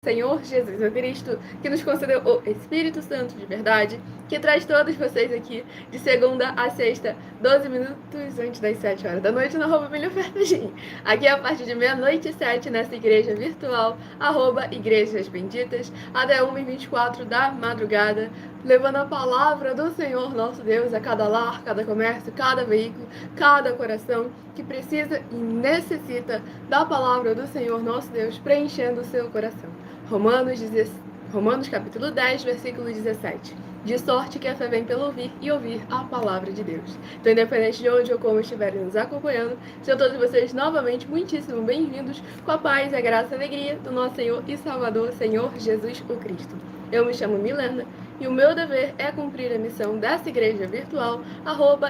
Senhor Jesus o Cristo, que nos concedeu o Espírito Santo de verdade, que traz todos vocês aqui de segunda a sexta, 12 minutos antes das 7 horas da noite, no @milhofertagem. Aqui a partir de meia-noite e 7, nessa igreja virtual, @Igrejas Benditas, até 1h24 da madrugada, levando a palavra do Senhor nosso Deus a cada lar, cada comércio, cada veículo, cada coração que precisa e necessita da palavra do Senhor nosso Deus, preenchendo o seu coração. Romanos capítulo 10, versículo 17. De sorte que a fé vem pelo ouvir e ouvir a palavra de Deus. Então, independente de onde ou como estiverem nos acompanhando, sejam todos vocês novamente muitíssimo bem-vindos com a paz, a graça e a alegria do nosso Senhor e Salvador, Senhor Jesus o Cristo. Eu me chamo Milena e o meu dever é cumprir a missão dessa igreja virtual,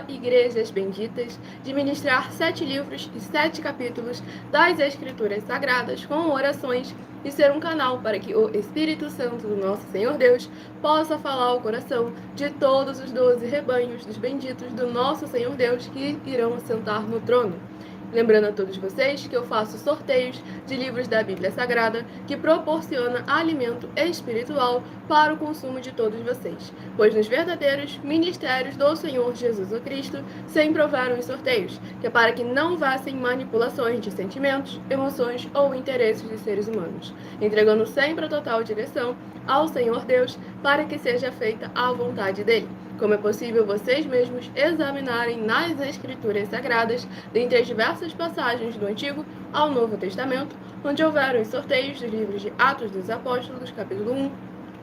@Igrejas Benditas, de ministrar 7 livros e 7 capítulos das Escrituras Sagradas com orações e ser um canal para que o Espírito Santo do nosso Senhor Deus possa falar ao coração de todos os 12 rebanhos dos benditos do nosso Senhor Deus que irão assentar no trono. Lembrando a todos vocês que eu faço sorteios de livros da Bíblia Sagrada que proporciona alimento espiritual para o consumo de todos vocês, pois nos verdadeiros ministérios do Senhor Jesus o Cristo sempre houveram os sorteios, que é para que não houvessem manipulações de sentimentos, emoções ou interesses de seres humanos, entregando sempre a total direção ao Senhor Deus para que seja feita a vontade dele. Como é possível vocês mesmos examinarem nas Escrituras Sagradas, dentre as diversas passagens do Antigo ao Novo Testamento, onde houveram os sorteios dos livros de Atos dos Apóstolos, capítulo 1,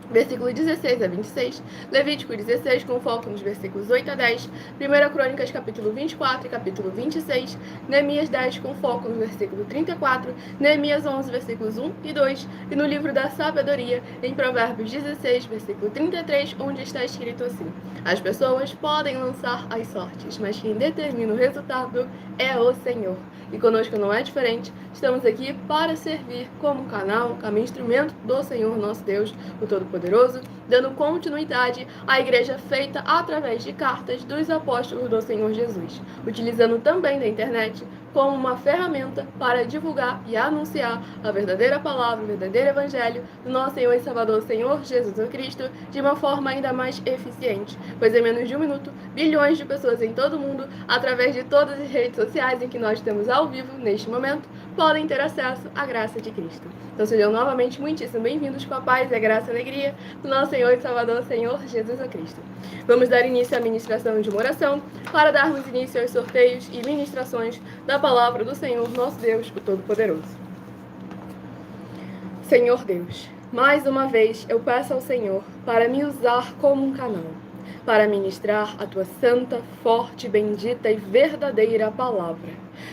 versículo 16 a 26, Levítico 16, com foco nos versículos 8 a 10, 1 Crônicas, capítulo 24 e capítulo 26, Neemias 10, com foco no versículo 34, Neemias 11, versículos 1 e 2, e no livro da Sabedoria, em Provérbios 16, versículo 33, onde está escrito assim: as pessoas podem lançar as sortes, mas quem determina o resultado é o Senhor. E conosco não é diferente, estamos aqui para servir como canal, como instrumento do Senhor nosso Deus, o Todo-Poderoso, dando continuidade à igreja feita através de cartas dos apóstolos do Senhor Jesus, utilizando também da internet como uma ferramenta para divulgar e anunciar a verdadeira palavra, o verdadeiro evangelho do nosso Senhor e Salvador, Senhor Jesus o Cristo, de uma forma ainda mais eficiente, pois em menos de um minuto, bilhões de pessoas em todo o mundo, através de todas as redes sociais em que nós estamos ao vivo neste momento, podem ter acesso à graça de Cristo. Então sejam novamente muitíssimo bem-vindos com a paz, a graça e a alegria do nosso Senhor e Salvador, Senhor Jesus o Cristo. Vamos dar início à ministração de uma oração para darmos início aos sorteios e ministrações da palavra do Senhor, nosso Deus, o Todo-Poderoso. Senhor Deus, mais uma vez eu peço ao Senhor para me usar como um canal, para ministrar a tua santa, forte, bendita e verdadeira palavra,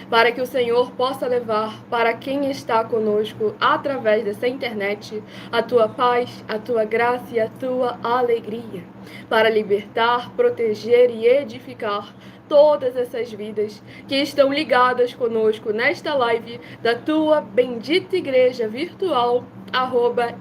para que o Senhor possa levar para quem está conosco através dessa internet a tua paz, a tua graça e a tua alegria, para libertar, proteger e edificar todas essas vidas que estão ligadas conosco nesta live da tua bendita igreja virtual,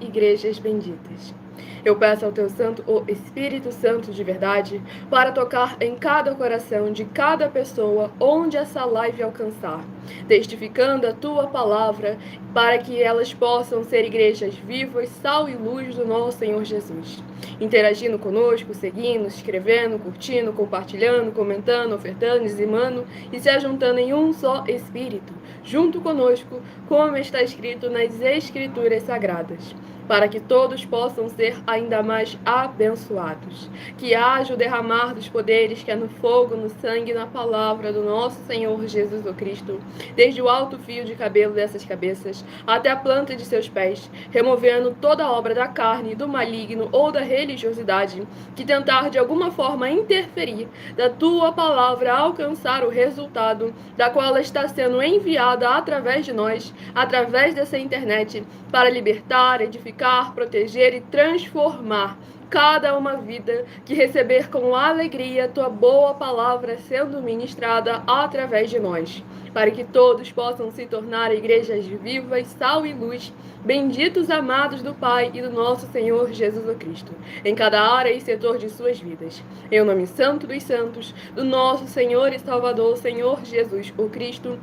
@Igrejas Benditas. Eu peço ao teu santo, o Espírito Santo de verdade, para tocar em cada coração de cada pessoa onde essa live alcançar, testificando a tua palavra, para que elas possam ser igrejas vivas, sal e luz do nosso Senhor Jesus, interagindo conosco, seguindo, escrevendo, curtindo, compartilhando, comentando, ofertando, dizimando e se ajuntando em um só Espírito, junto conosco, como está escrito nas Escrituras Sagradas, para que todos possam ser ainda mais abençoados. Que haja o derramar dos poderes que é no fogo, no sangue e na palavra do nosso Senhor Jesus o Cristo, desde o alto fio de cabelo dessas cabeças até a planta de seus pés, removendo toda obra da carne, do maligno ou da religiosidade que tentar de alguma forma interferir da tua palavra alcançar o resultado da qual ela está sendo enviada através de nós, através dessa internet, para libertar, edificar, proteger e transformar cada uma vida que receber com alegria tua boa palavra sendo ministrada através de nós, para que todos possam se tornar igrejas vivas, sal e luz, benditos amados do Pai e do nosso Senhor Jesus o Cristo, em cada área e setor de suas vidas. Em o nome santo dos santos, do nosso Senhor e Salvador, Senhor Jesus o Cristo,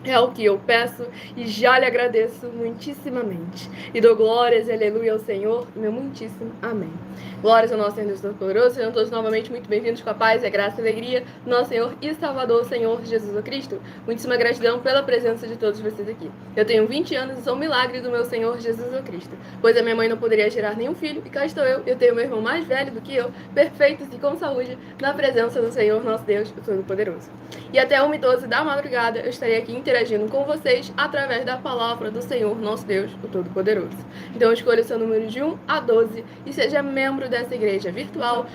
É o que eu peço e já lhe agradeço muitíssimamente. E dou glórias e aleluia ao Senhor, meu muitíssimo amém. Glórias ao nosso Senhor Deus Todo-Poderoso. Sejam todos novamente muito bem-vindos com a paz, a graça e a alegria do nosso Senhor e Salvador, Senhor Jesus Cristo. Muitíssima gratidão pela presença de todos vocês aqui. Eu tenho 20 anos e sou um milagre do meu Senhor Jesus Cristo, pois a minha mãe não poderia gerar nenhum filho, e cá estou eu tenho meu irmão mais velho do que eu, perfeitos e com saúde, na presença do Senhor nosso Deus, o Todo-Poderoso. E até 1h12 da madrugada eu estarei aqui interagindo com vocês através da palavra do Senhor nosso Deus, o Todo-Poderoso. Então escolha o seu número de 1 a 12 e seja membro dessa igreja virtual,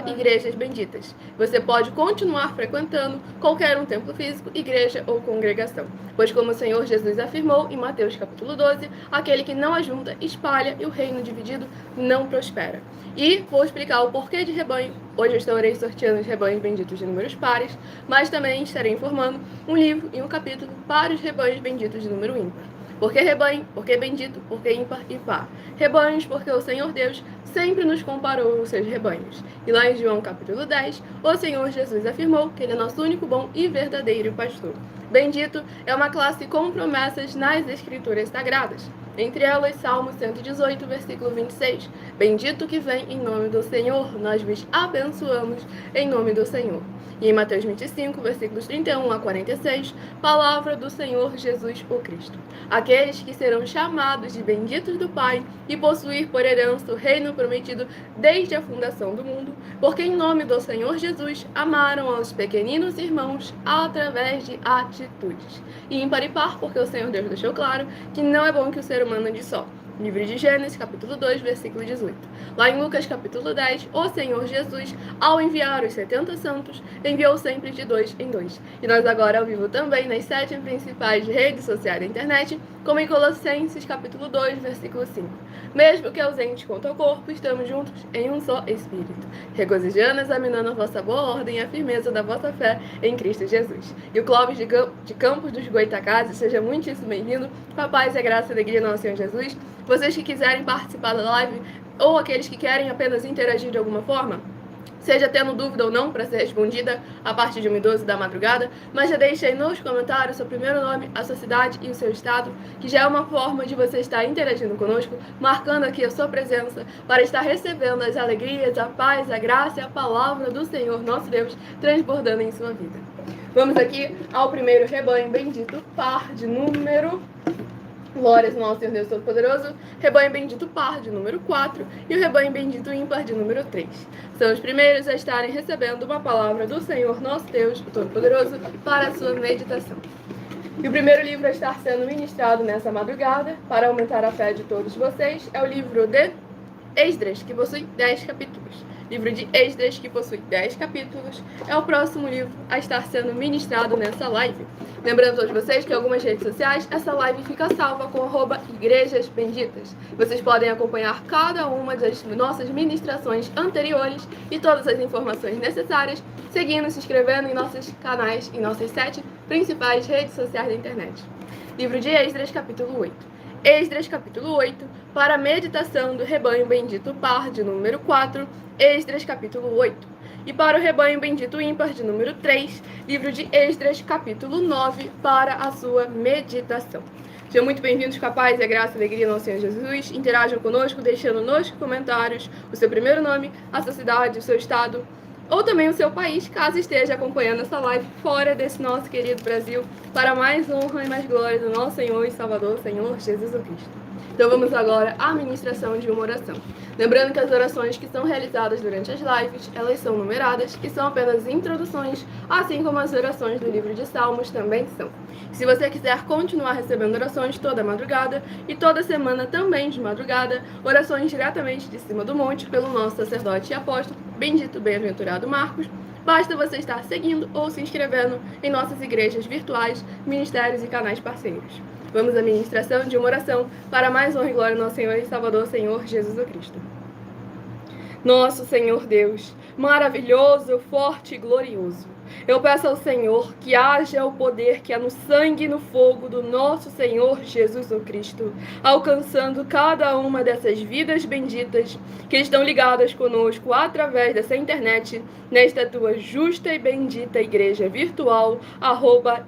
@Igrejas Benditas. Você pode continuar frequentando qualquer um templo físico, igreja ou congregação, pois como o Senhor Jesus afirmou em Mateus capítulo 12, aquele que não ajunta, espalha, e o reino dividido não prospera. E vou explicar o porquê de rebanho. Hoje eu estarei sorteando os rebanhos benditos de números pares, mas também estarei informando um livro e um capítulo para os rebanhos benditos de número ímpar. Por que rebanho? Por que bendito? Por que ímpar e par? Rebanhos, porque o Senhor Deus sempre nos comparou aos seus rebanhos. E lá em João capítulo 10, o Senhor Jesus afirmou que Ele é nosso único bom e verdadeiro pastor. Bendito é uma classe com promessas nas Escrituras Sagradas. Entre elas, Salmo 118, versículo 26. Bendito que vem em nome do Senhor, nós vos abençoamos em nome do Senhor. E em Mateus 25, versículos 31 a 46, palavra do Senhor Jesus o Cristo. Aqueles que serão chamados de benditos do Pai e possuir por herança o reino prometido desde a fundação do mundo, porque em nome do Senhor Jesus amaram aos pequeninos irmãos através de atitudes. E ímpar e par, porque o Senhor Deus deixou claro que não é bom que o ser humano ande só. Livro de Gênesis, capítulo 2, versículo 18. Lá em Lucas, capítulo 10, o Senhor Jesus, ao enviar os 70 santos, enviou sempre de 2 em 2. E nós agora ao vivo também nas 7 principais redes sociais da internet, como em Colossenses, capítulo 2, versículo 5. Mesmo que ausentes quanto ao corpo, estamos juntos em um só Espírito, regozijando, examinando a vossa boa ordem e a firmeza da vossa fé em Cristo Jesus. E o Clóvis de Campos dos Goitacazes, seja muitíssimo bem-vindo, com a paz e a graça e a alegria do nosso Senhor Jesus. Vocês que quiserem participar da live, ou aqueles que querem apenas interagir de alguma forma, seja tendo dúvida ou não para ser respondida a partir de 1h12 da madrugada, mas já deixe aí nos comentários seu primeiro nome, a sua cidade e o seu estado, que já é uma forma de você estar interagindo conosco, marcando aqui a sua presença, para estar recebendo as alegrias, a paz, a graça e a palavra do Senhor nosso Deus transbordando em sua vida. Vamos aqui ao primeiro rebanho bendito, par de número... Glórias ao nosso Senhor Deus Todo-Poderoso, rebanho bendito par de número 4 e o rebanho bendito ímpar de número 3. São os primeiros a estarem recebendo uma palavra do Senhor nosso Deus Todo-Poderoso para a sua meditação. E o primeiro livro a estar sendo ministrado nessa madrugada, para aumentar a fé de todos vocês, é o livro de Esdras, que possui 10 capítulos. Livro de Esdras, que possui 10 capítulos, é o próximo livro a estar sendo ministrado nessa live. Lembrando a todos vocês que em algumas redes sociais essa live fica salva com @Igrejas Benditas. Vocês podem acompanhar cada uma das nossas ministrações anteriores e todas as informações necessárias, seguindo e se inscrevendo em nossos canais, em nossas 7 principais redes sociais da internet. Livro de Esdras, capítulo 8. Esdras, capítulo 8, para a meditação do rebanho bendito par de número 4, Esdras, capítulo 8. E para o rebanho bendito ímpar de número 3, livro de Esdras, capítulo 9, para a sua meditação. Sejam muito bem-vindos com a paz e a graça e a alegria do nosso Senhor Jesus. Interajam conosco, deixando nos comentários o seu primeiro nome, a sua cidade, o seu estado, ou também o seu país, caso esteja acompanhando essa live fora desse nosso querido Brasil, para mais honra e mais glória do nosso Senhor e Salvador, Senhor Jesus Cristo. Então vamos agora à ministração de uma oração. Lembrando que as orações que são realizadas durante as lives, elas são numeradas e são apenas introduções, assim como as orações do livro de Salmos também são. Se você quiser continuar recebendo orações toda madrugada e toda semana também de madrugada, orações diretamente de cima do monte pelo nosso sacerdote e apóstolo, bendito bem-aventurado Marcos, basta você estar seguindo ou se inscrevendo em nossas igrejas virtuais, ministérios e canais parceiros. Vamos à ministração de uma oração para mais honra e glória do nosso Senhor e Salvador, Senhor Jesus Cristo. Nosso Senhor Deus, maravilhoso, forte e glorioso, Eu peço ao Senhor que haja o poder que há no sangue e no fogo do nosso Senhor Jesus o Cristo, alcançando cada uma dessas vidas benditas que estão ligadas conosco através dessa internet, nesta tua justa e bendita igreja virtual,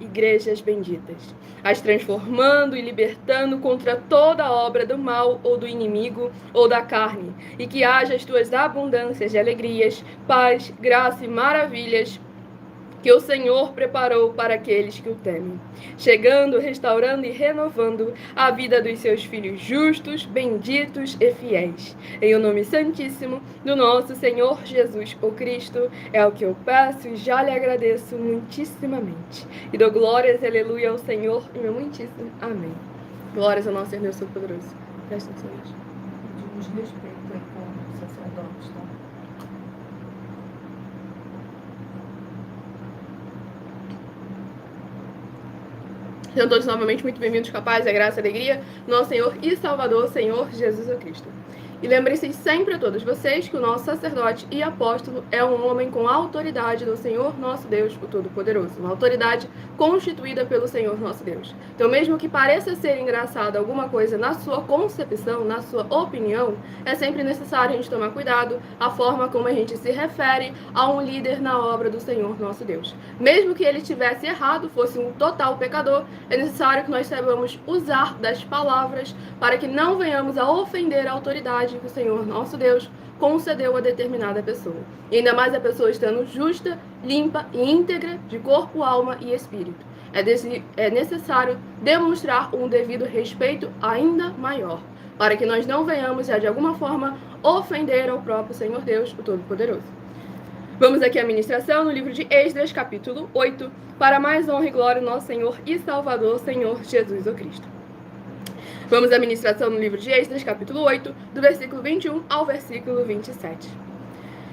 @igrejas benditas, as transformando e libertando contra toda obra do mal ou do inimigo ou da carne, e que haja as tuas abundâncias de alegrias, paz, graça e maravilhas que o Senhor preparou para aqueles que o temem, chegando, restaurando e renovando a vida dos seus filhos justos, benditos e fiéis. Em o nome santíssimo do nosso Senhor Jesus o Cristo, é o que eu peço e já lhe agradeço muitíssimamente. E dou glórias e aleluia ao Senhor e meu muitíssimo amém. Glórias ao nosso Senhor Deus Todo-Poderoso. Presta atenção, gente. Pedimos respeito aí com os sacerdotes, tá? Sejam todos novamente muito bem-vindos com a paz, a graça e a alegria, nosso Senhor e Salvador, Senhor Jesus Cristo. E lembrem-se sempre a todos vocês que o nosso sacerdote e apóstolo é um homem com a autoridade do Senhor nosso Deus, o Todo-Poderoso. Uma autoridade constituída pelo Senhor nosso Deus. Então, mesmo que pareça ser engraçado alguma coisa na sua concepção, na sua opinião, é sempre necessário a gente tomar cuidado a forma como a gente se refere a um líder na obra do Senhor nosso Deus. Mesmo que ele tivesse errado, fosse um total pecador, é necessário que nós saibamos usar das palavras para que não venhamos a ofender a autoridade que o Senhor nosso Deus concedeu a determinada pessoa. E ainda mais a pessoa estando justa, limpa e íntegra de corpo, alma e espírito. É necessário demonstrar um devido respeito ainda maior, para que nós não venhamos a, de alguma forma, ofender ao próprio Senhor Deus, o Todo-Poderoso. Vamos aqui à ministração no livro de Esdras, capítulo 8, para mais honra e glória do nosso Senhor e Salvador, Senhor Jesus o Cristo. Vamos à ministração no livro de Esdras, capítulo 8, do versículo 21 ao versículo 27.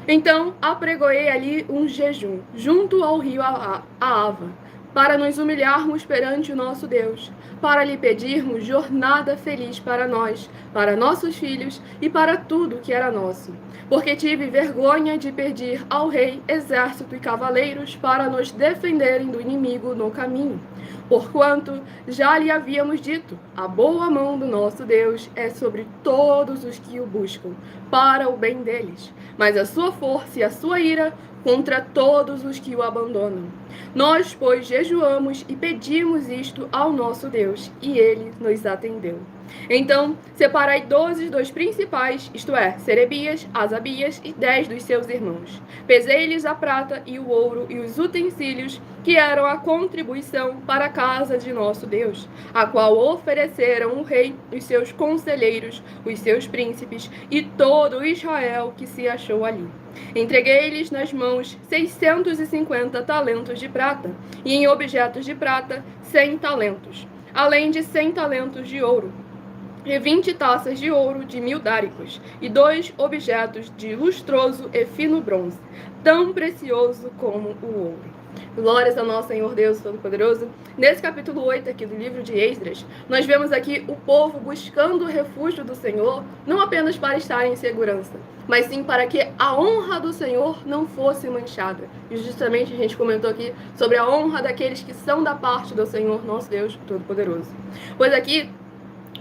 Então apregoei ali um jejum, junto ao rio Ahava, para nos humilharmos perante o nosso Deus, para lhe pedirmos jornada feliz para nós, para nossos filhos e para tudo que era nosso. Porque tive vergonha de pedir ao rei exército e cavaleiros para nos defenderem do inimigo no caminho. Porquanto já lhe havíamos dito, a boa mão do nosso Deus é sobre todos os que o buscam, para o bem deles, mas a sua força e a sua ira contra todos os que o abandonam. Nós, pois, jejuamos e pedimos isto ao nosso Deus, e ele nos atendeu. Então, separai 12 dos principais, isto é, Serebias, Asabias e 10 dos seus irmãos. Pesei-lhes a prata e o ouro e os utensílios que eram a contribuição para a casa de nosso Deus, a qual ofereceram o rei, os seus conselheiros, os seus príncipes e todo Israel que se achou ali. Entreguei-lhes nas mãos 650 talentos de prata, e em objetos de prata 100 talentos, além de 100 talentos de ouro, e 20 taças de ouro de 1000 dáricos, e 2 objetos de lustroso e fino bronze, tão precioso como o ouro. Glórias ao nosso Senhor Deus Todo-Poderoso. Nesse capítulo 8 aqui do livro de Esdras, nós vemos aqui o povo buscando o refúgio do Senhor, não apenas para estar em segurança, mas sim para que a honra do Senhor não fosse manchada. E justamente a gente comentou aqui sobre a honra daqueles que são da parte do Senhor nosso Deus Todo-Poderoso. Pois aqui,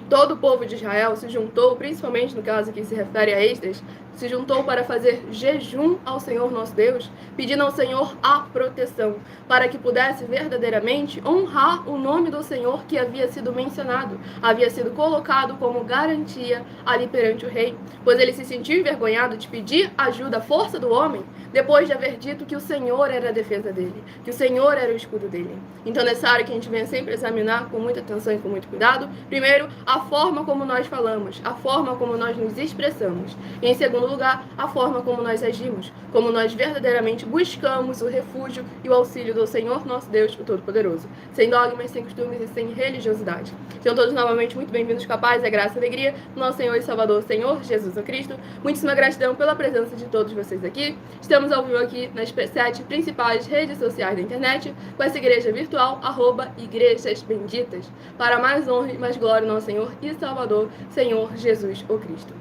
todo o povo de Israel se juntou, principalmente no caso que se refere a Esdras, se juntou para fazer jejum ao Senhor nosso Deus, pedindo ao Senhor a proteção, para que pudesse verdadeiramente honrar o nome do Senhor que havia sido mencionado, havia sido colocado como garantia ali perante o rei, pois ele se sentiu envergonhado de pedir ajuda à força do homem, depois de haver dito que o Senhor era a defesa dele, que o Senhor era o escudo dele. Então, nessa área que a gente venha sempre examinar com muita atenção e com muito cuidado, primeiro, a forma como nós falamos, a forma como nós nos expressamos, e em segundo lugar, a forma como nós agimos, como nós verdadeiramente buscamos o refúgio e o auxílio do Senhor nosso Deus, o Todo-Poderoso, sem dogmas, sem costumes e sem religiosidade. Sejam todos novamente muito bem-vindos com a paz, a graça e a alegria do nosso Senhor e Salvador, Senhor Jesus Cristo. Muitíssima gratidão pela presença de todos vocês aqui. Estamos ao vivo aqui nas 7 principais redes sociais da internet, com essa igreja virtual, @igrejas benditas, para mais honra e mais glória ao nosso Senhor e Salvador, Senhor Jesus o Cristo.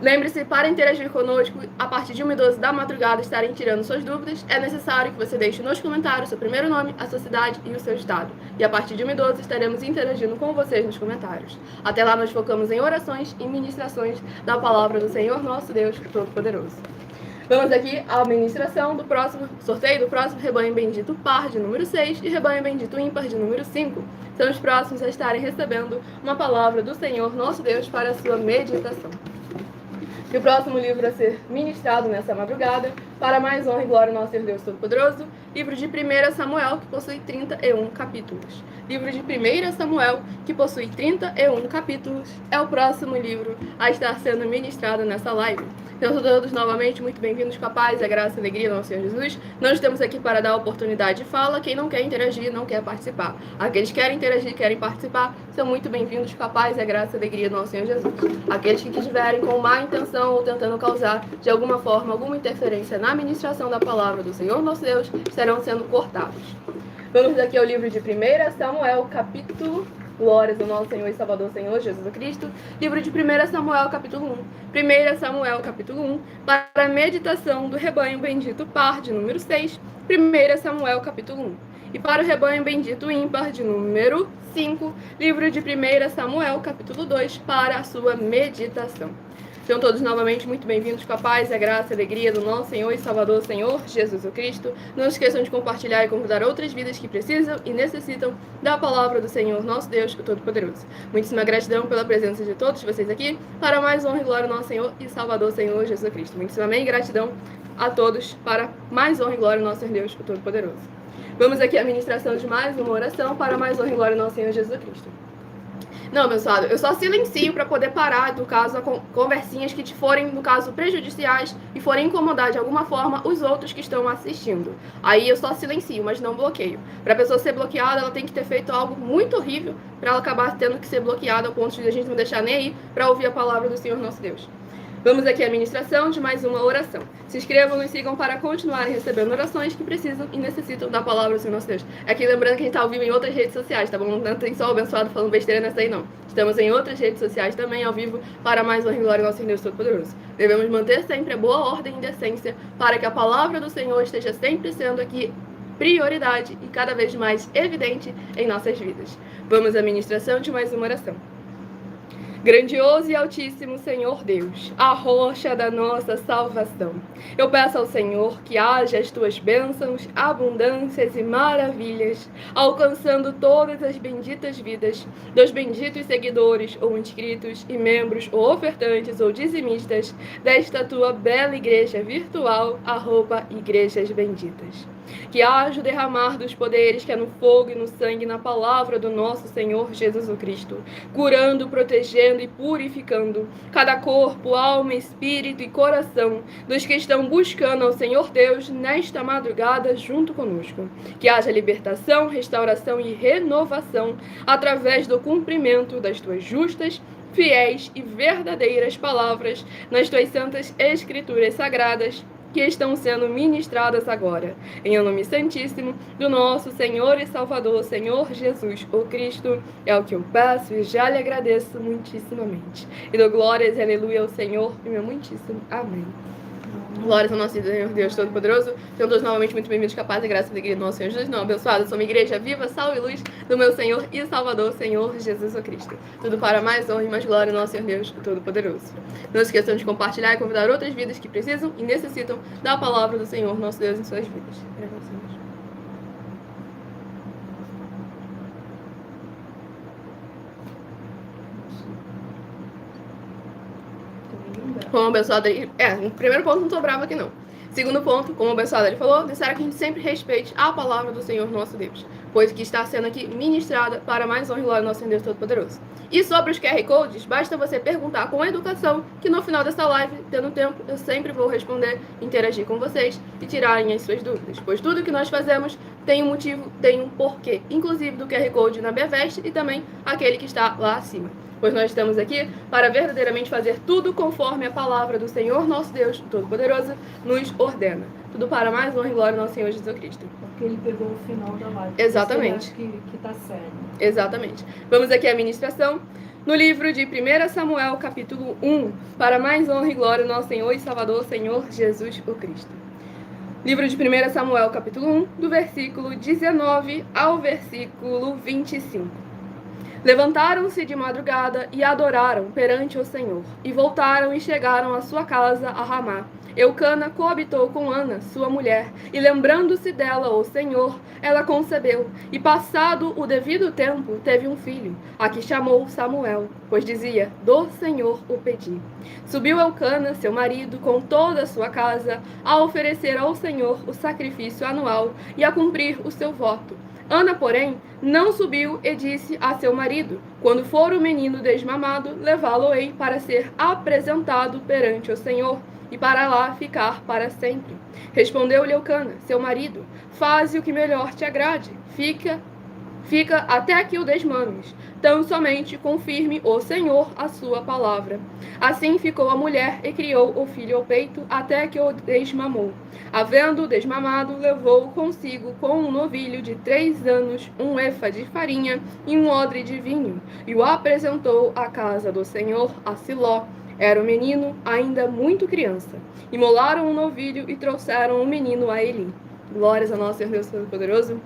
Lembre-se, para interagir conosco, a partir de 1h12 da madrugada estarem tirando suas dúvidas, é necessário que você deixe nos comentários seu primeiro nome, a sua cidade e o seu estado. E a partir de 1h12 estaremos interagindo com vocês nos comentários. Até lá nós focamos em orações e ministrações da palavra do Senhor nosso Deus Todo-Poderoso. Vamos aqui à ministração do próximo sorteio do próximo rebanho bendito par de número 6 e rebanho bendito ímpar de número 5. São os próximos a estarem recebendo uma palavra do Senhor nosso Deus para a sua meditação. E o próximo livro a ser ministrado nessa madrugada, para mais honra e glória ao nosso Senhor Deus Todo-Poderoso, livro de 1 Samuel, que possui 31 capítulos. Livro de 1 Samuel, que possui 31 capítulos, é o próximo livro a estar sendo ministrado nessa live. Então, todos novamente muito bem-vindos com a paz, a graça e a alegria do nosso Senhor Jesus. Nós estamos aqui para dar oportunidade de fala. Quem não quer interagir, não quer participar. Aqueles que querem interagir, querem participar, são muito bem-vindos com a paz, a graça e a alegria do nosso Senhor Jesus. Aqueles que estiverem com má intenção ou tentando causar, de alguma forma, alguma interferência na ministração da palavra do Senhor nosso Deus, estarão sendo cortados. Vamos aqui ao livro de 1 Samuel, capítulo... Glórias ao nosso Senhor e Salvador, Senhor Jesus Cristo. Livro de 1 Samuel, capítulo 1. 1 Samuel, capítulo 1. Para a meditação do rebanho bendito par de número 6. 1 Samuel, capítulo 1. E para o rebanho bendito ímpar de número 5. Livro de 1 Samuel, capítulo 2. Para a sua meditação. Sejam todos novamente muito bem-vindos com a paz, a graça e a alegria do nosso Senhor e Salvador, Senhor Jesus Cristo. Não esqueçam de compartilhar e convidar outras vidas que precisam e necessitam da palavra do Senhor, nosso Deus, o Todo-Poderoso. Muitíssima gratidão pela presença de todos vocês aqui, para mais honra e glória ao nosso Senhor e Salvador, Senhor Jesus Cristo. Muitíssima gratidão a todos para mais honra e glória ao nosso Senhor Deus, o Todo-Poderoso. Vamos aqui à ministração de mais uma oração para mais honra e glória ao nosso Senhor Jesus Cristo. Não, abençoado, eu só silencio para poder parar, no caso, conversinhas que te forem, no caso, prejudiciais e forem incomodar de alguma forma os outros que estão assistindo. Aí eu só silencio, mas não bloqueio. Para a pessoa ser bloqueada, ela tem que ter feito algo muito horrível para ela acabar tendo que ser bloqueada ao ponto de a gente não deixar nem aí para ouvir a palavra do Senhor nosso Deus. Vamos aqui à ministração de mais uma oração. Se inscrevam e sigam para continuarem recebendo orações que precisam e necessitam da palavra do Senhor nosso Deus. Aqui lembrando que a gente está ao vivo em outras redes sociais, tá bom? Não tem só o abençoado falando besteira nessa aí, não. Estamos em outras redes sociais também, ao vivo, para mais honra e glória ao nosso Deus Todo-Poderoso. Devemos manter sempre a boa ordem e decência para que a palavra do Senhor esteja sempre sendo aqui prioridade e cada vez mais evidente em nossas vidas. Vamos à ministração de mais uma oração. Grandioso e altíssimo Senhor Deus, a rocha da nossa salvação. Eu peço ao Senhor que haja as tuas bênçãos, abundâncias e maravilhas, alcançando todas as benditas vidas dos benditos seguidores ou inscritos e membros ou ofertantes ou dizimistas desta tua bela igreja virtual, @Igrejas Benditas. Que haja o derramar dos poderes que é no fogo e no sangue, na palavra do nosso Senhor Jesus Cristo, curando, protegendo e purificando cada corpo, alma, espírito e coração dos que estão buscando ao Senhor Deus nesta madrugada junto conosco. Que haja libertação, restauração e renovação através do cumprimento das tuas justas, fiéis e verdadeiras palavras nas tuas santas escrituras sagradas, que estão sendo ministradas agora, em nome santíssimo do nosso Senhor e Salvador, Senhor Jesus, o Cristo, é o que eu peço e já lhe agradeço muitíssimamente. E dou glórias e aleluia ao Senhor e meu muitíssimo amém. Glórias ao nosso Senhor Deus Todo-Poderoso. Sejam todos novamente muito bem-vindos com a paz e graça e alegria do nosso Senhor Jesus. Não, abençoado, sou uma igreja viva, sal e luz do meu Senhor e Salvador, Senhor Jesus o Cristo. Tudo para mais honra e mais glória ao nosso Senhor Deus Todo-Poderoso. Não esqueçam de compartilhar e convidar outras vidas que precisam e necessitam da palavra do Senhor, nosso Deus, em suas vidas. Como o abençoado ele... no primeiro ponto não tô brava aqui não. Segundo ponto, como o abençoado ele falou, necessário que a gente sempre respeite a palavra do Senhor nosso Deus, pois que está sendo aqui ministrada para mais honra e glória ao nosso Deus Todo-Poderoso. E sobre os QR Codes, basta você perguntar com educação, que no final dessa live, tendo tempo, eu sempre vou responder, interagir com vocês e tirarem as suas dúvidas, pois tudo que nós fazemos tem um motivo, tem um porquê, inclusive do QR Code na Bevest e também aquele que está lá acima. Pois nós estamos aqui para verdadeiramente fazer tudo conforme a palavra do Senhor, nosso Deus Todo-Poderoso, nos ordena. Tudo para mais honra e glória ao nosso Senhor Jesus Cristo. Porque ele pegou o final da live. Exatamente. Que tá sério. Exatamente. Vamos aqui à ministração. no livro de 1 Samuel, capítulo 1, para mais honra e glória do nosso Senhor e Salvador, Senhor Jesus o Cristo. Livro de 1 Samuel, capítulo 1, do versículo 19 ao versículo 25. Levantaram-se de madrugada e adoraram perante o Senhor, e voltaram e chegaram à sua casa a Ramá. Eucana coabitou com Ana, sua mulher, e lembrando-se dela o Senhor, ela concebeu, e passado o devido tempo, teve um filho, a que chamou Samuel, pois dizia, do Senhor o pedi. Subiu Eucana, seu marido, com toda a sua casa, a oferecer ao Senhor o sacrifício anual e a cumprir o seu voto. Ana, porém, não subiu e disse a seu marido, quando for o menino desmamado, levá-lo-ei para ser apresentado perante o Senhor, e para lá ficar para sempre. Respondeu-lhe Eucana, seu marido, faze o que melhor te agrade, fica até que o desmames, tão somente confirme o Senhor a sua palavra. Assim ficou a mulher e criou o filho ao peito até que o desmamou. Havendo desmamado, levou consigo com um novilho de 3 anos, um efa de farinha e um odre de vinho, e o apresentou à casa do Senhor, a Siló. Era o menino ainda muito criança. Imolaram o novilho e trouxeram o menino a Eli. Glórias a nosso Senhor Deus Todo-Poderoso.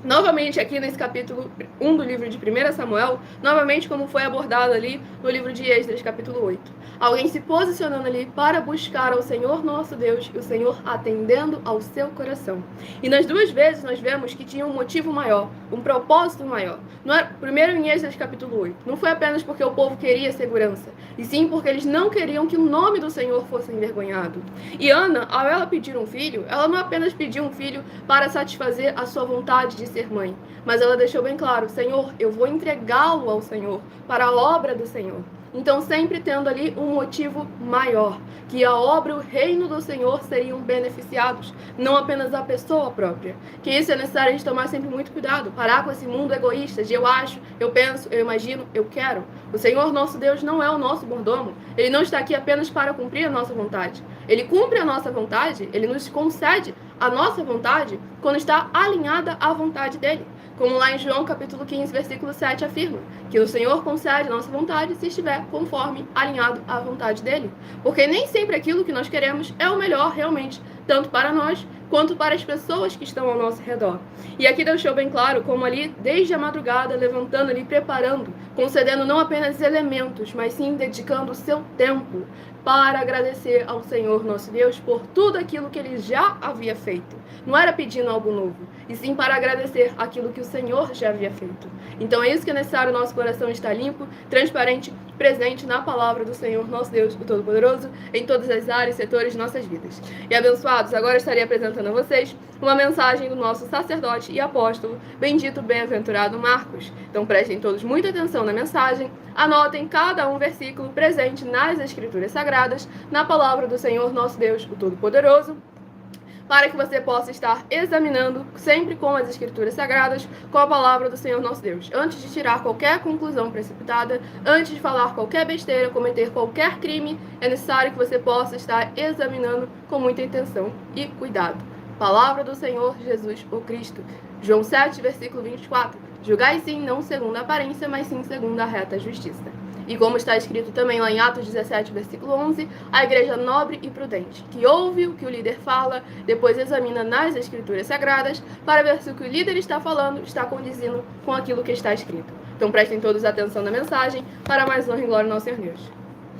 Novamente aqui nesse capítulo 1 do livro de 1 Samuel, novamente como foi abordado ali no livro de Esdras, capítulo 8. Alguém se posicionando ali para buscar ao Senhor nosso Deus e o Senhor atendendo ao seu coração. E nas duas vezes nós vemos que tinha um motivo maior, um propósito maior. Não era, primeiro em Esdras, capítulo 8, não foi apenas porque o povo queria segurança, e sim porque eles não queriam que o nome do Senhor fosse envergonhado. E Ana, ao ela pedir um filho, ela não apenas pediu um filho para satisfazer a sua vontade de ser mãe, mas ela deixou bem claro, Senhor, eu vou entregá-lo ao Senhor, para a obra do Senhor. Então, sempre tendo ali um motivo maior, que a obra e o reino do Senhor seriam beneficiados, não apenas a pessoa própria. Que isso é necessário a gente tomar sempre muito cuidado, parar com esse mundo egoísta de eu acho, eu penso, eu imagino, eu quero. O Senhor nosso Deus não é o nosso mordomo, Ele não está aqui apenas para cumprir a nossa vontade. Ele cumpre a nossa vontade, Ele nos concede a nossa vontade quando está alinhada à vontade dEle. Como lá em João capítulo 15, versículo 7 afirma, que o Senhor concede a nossa vontade se estiver conforme, alinhado à vontade dEle. Porque nem sempre aquilo que nós queremos é o melhor realmente, tanto para nós, quanto para as pessoas que estão ao nosso redor. E aqui deixou bem claro como ali, desde a madrugada, levantando ali, preparando, concedendo não apenas elementos, mas sim dedicando o seu tempo para agradecer ao Senhor nosso Deus por tudo aquilo que Ele já havia feito. Não era pedindo algo novo, e sim para agradecer aquilo que o Senhor já havia feito. Então é isso que é necessário, o nosso coração estar limpo, transparente, presente na palavra do Senhor nosso Deus, o Todo-Poderoso, em todas as áreas e setores de nossas vidas. E abençoados, agora estarei apresentando a vocês uma mensagem do nosso sacerdote e apóstolo, bendito bem-aventurado Marcos. Então prestem todos muita atenção na mensagem, anotem cada um versículo presente nas Escrituras Sagradas, na palavra do Senhor nosso Deus, o Todo-Poderoso, para que você possa estar examinando sempre com as Escrituras Sagradas, com a palavra do Senhor nosso Deus. Antes de tirar qualquer conclusão precipitada, antes de falar qualquer besteira, cometer qualquer crime, é necessário que você possa estar examinando com muita atenção e cuidado. Palavra do Senhor Jesus o Cristo. João 7, versículo 24. Julgai sim, não segundo a aparência, mas sim segundo a reta justiça. E como está escrito também lá em Atos 17, versículo 11, a igreja nobre e prudente, que ouve o que o líder fala, depois examina nas Escrituras Sagradas, para ver se o que o líder está falando está condizendo com aquilo que está escrito. Então prestem todos atenção na mensagem, para mais honra e glória ao nosso Senhor Deus.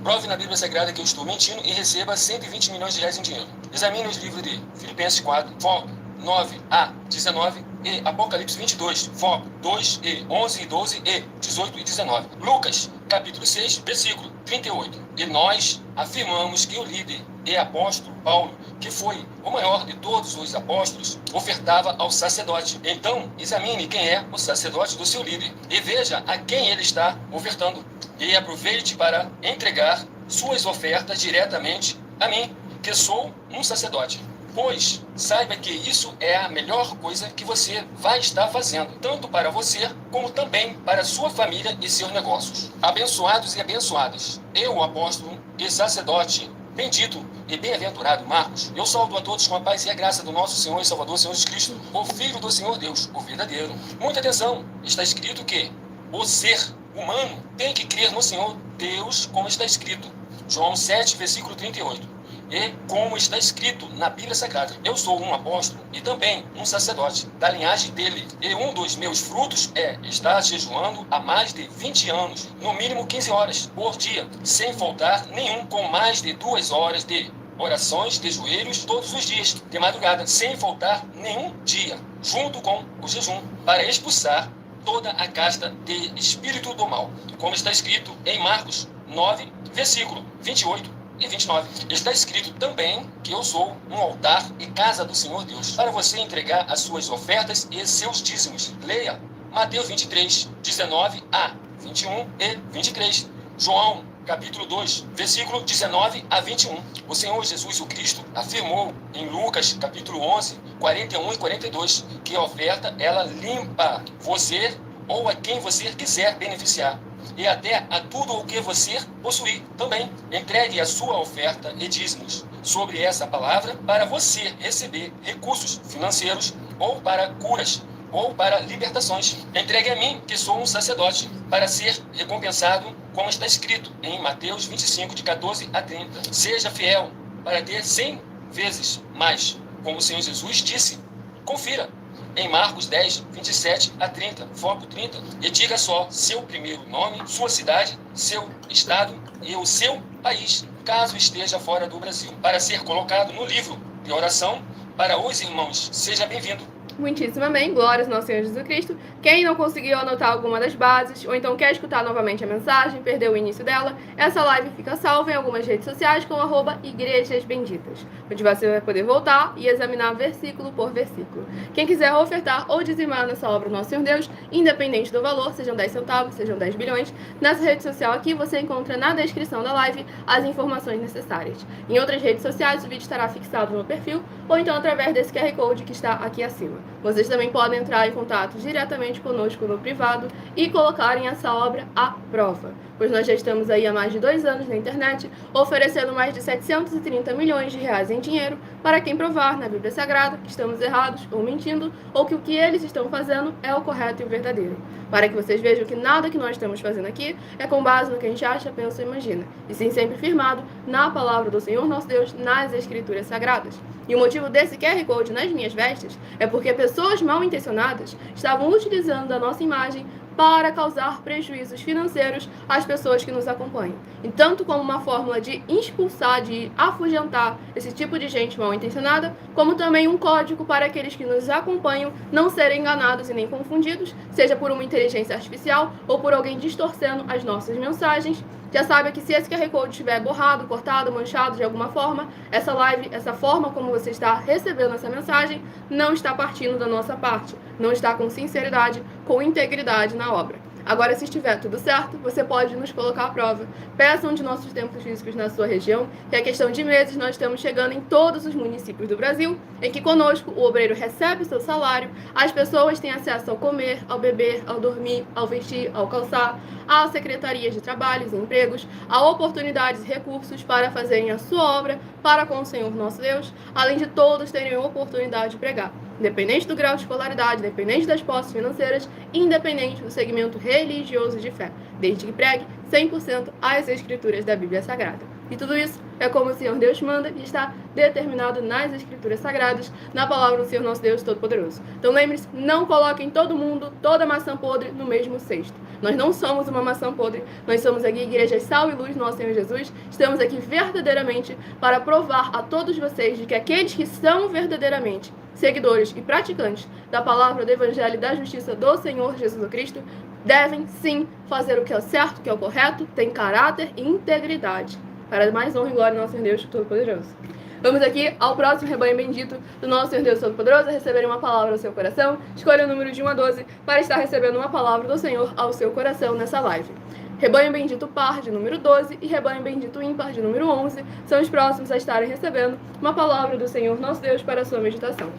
Prove na Bíblia Sagrada que eu estou mentindo e receba 120 milhões de reais em dinheiro. Examine os livros de Filipenses 4, foco 9 a 19 e Apocalipse 22, foco 2 e 11 e 12 e 18 e 19. Lucas, capítulo 6, versículo 38. E nós afirmamos que o líder e apóstolo Paulo, que foi o maior de todos os apóstolos, ofertava ao sacerdote. Então, examine quem é o sacerdote do seu líder e veja a quem ele está ofertando. E aproveite para entregar suas ofertas diretamente a mim, que sou um sacerdote. Pois saiba que isso é a melhor coisa que você vai estar fazendo, tanto para você, como também para sua família e seus negócios. Abençoados e abençoadas, eu, o apóstolo e sacerdote, bendito e bem-aventurado Marcos, eu saúdo a todos com a paz e a graça do nosso Senhor e Salvador, Senhor Jesus Cristo, o Filho do Senhor Deus, o verdadeiro. Muita atenção, está escrito que o ser humano tem que crer no Senhor Deus, como está escrito. João 7, versículo 38. E como está escrito na Bíblia Sagrada, eu sou um apóstolo e também um sacerdote da linhagem dele. E um dos meus frutos é estar jejuando há mais de 20 anos, no mínimo 15 horas por dia, sem faltar nenhum, com mais de 2 horas de orações de joelhos todos os dias, de madrugada, sem faltar nenhum dia, junto com o jejum, para expulsar toda a casta de espírito do mal, como está escrito em Marcos 9, versículo 28 e 29. Está escrito também que eu sou um altar e casa do Senhor Deus, para você entregar as suas ofertas e seus dízimos. Leia Mateus 23, 19 a 21 e 23. João, capítulo 2, versículo 19 a 21. O Senhor Jesus, o Cristo, afirmou em Lucas, capítulo 11, 41 e 42, que a oferta, ela limpa você ou a quem você quiser beneficiar, e até a tudo o que você possuir também. Entregue a sua oferta e dízimos sobre essa palavra para você receber recursos financeiros, ou para curas, ou para libertações. Entregue a mim, que sou um sacerdote, para ser recompensado, como está escrito em Mateus 25, de 14 a 30. Seja fiel para ter 100 vezes mais, como o Senhor Jesus disse. Confira em Marcos 10, 27 a 30, foco 30, e diga só seu primeiro nome, sua cidade, seu estado e o seu país, caso esteja fora do Brasil, para ser colocado no livro de oração para os irmãos. Seja bem-vindo. Muitíssimo amém, glórias ao nosso Senhor Jesus Cristo. Quem não conseguiu anotar alguma das bases, ou então quer escutar novamente a mensagem, perdeu o início dela, essa live fica salva em algumas redes sociais com @Igrejas Benditas, onde você vai poder voltar e examinar versículo por versículo. Quem quiser ofertar ou dizimar nessa obra do nosso Senhor Deus, independente do valor, sejam 10 centavos, sejam 10 bilhões, nessa rede social aqui você encontra na descrição da live as informações necessárias. Em outras redes sociais, o vídeo estará fixado no perfil, ou então através desse QR Code que está aqui acima. Vocês também podem entrar em contato diretamente conosco no privado e colocarem essa obra à prova, pois nós já estamos aí há mais de 2 anos na internet, oferecendo mais de 730 milhões de reais em dinheiro para quem provar na Bíblia Sagrada que estamos errados ou mentindo, ou que o que eles estão fazendo é o correto e o verdadeiro. Para que vocês vejam que nada que nós estamos fazendo aqui é com base no que a gente acha, pensa ou imagina, e sim sempre firmado na palavra do Senhor nosso Deus, nas Escrituras Sagradas. E o motivo desse QR Code nas minhas vestes é porque pessoas mal intencionadas estavam utilizando a nossa imagem para causar prejuízos financeiros às pessoas que nos acompanham. E tanto como uma fórmula de expulsar, de afugentar esse tipo de gente mal intencionada, como também um código para aqueles que nos acompanham não serem enganados e nem confundidos, seja por uma inteligência artificial ou por alguém distorcendo as nossas mensagens. Já sabe que se esse QR Code estiver borrado, cortado, manchado de alguma forma, essa live, essa forma como você está recebendo essa mensagem, não está partindo da nossa parte, não está com sinceridade, com integridade na obra. Agora, se estiver tudo certo, você pode nos colocar à prova. Peça um de nossos templos físicos na sua região, que é questão de meses nós estamos chegando em todos os municípios do Brasil, em que conosco o obreiro recebe o seu salário, as pessoas têm acesso ao comer, ao beber, ao dormir, ao vestir, ao calçar, às secretarias de trabalhos e empregos, a oportunidades e recursos para fazerem a sua obra para com o Senhor nosso Deus, além de todos terem a oportunidade de pregar. Independente do grau de escolaridade, independente das posses financeiras, independente do segmento religioso de fé, desde que pregue 100% as Escrituras da Bíblia Sagrada. E tudo isso é como o Senhor Deus manda e está determinado nas Escrituras Sagradas, na palavra do Senhor nosso Deus Todo-Poderoso. Então lembre-se, não coloquem todo mundo, toda maçã podre no mesmo cesto. Nós não somos uma maçã podre, nós somos aqui Igreja Sal e Luz do nosso Senhor Jesus. Estamos aqui verdadeiramente para provar a todos vocês de que aqueles que são verdadeiramente seguidores e praticantes da palavra do Evangelho e da justiça do Senhor Jesus Cristo devem sim fazer o que é o certo, o que é o correto, tem caráter e integridade. Para mais honra e glória do nosso Senhor Deus Todo-Poderoso. Vamos aqui ao próximo rebanho bendito do nosso Senhor Deus Todo-Poderoso, a receber uma palavra ao seu coração. Escolha o número de 1 a 12 para estar recebendo uma palavra do Senhor ao seu coração nessa live. Rebanho bendito par de número 12 e rebanho bendito ímpar de número 11 são os próximos a estarem recebendo uma palavra do Senhor nosso Deus para a sua meditação.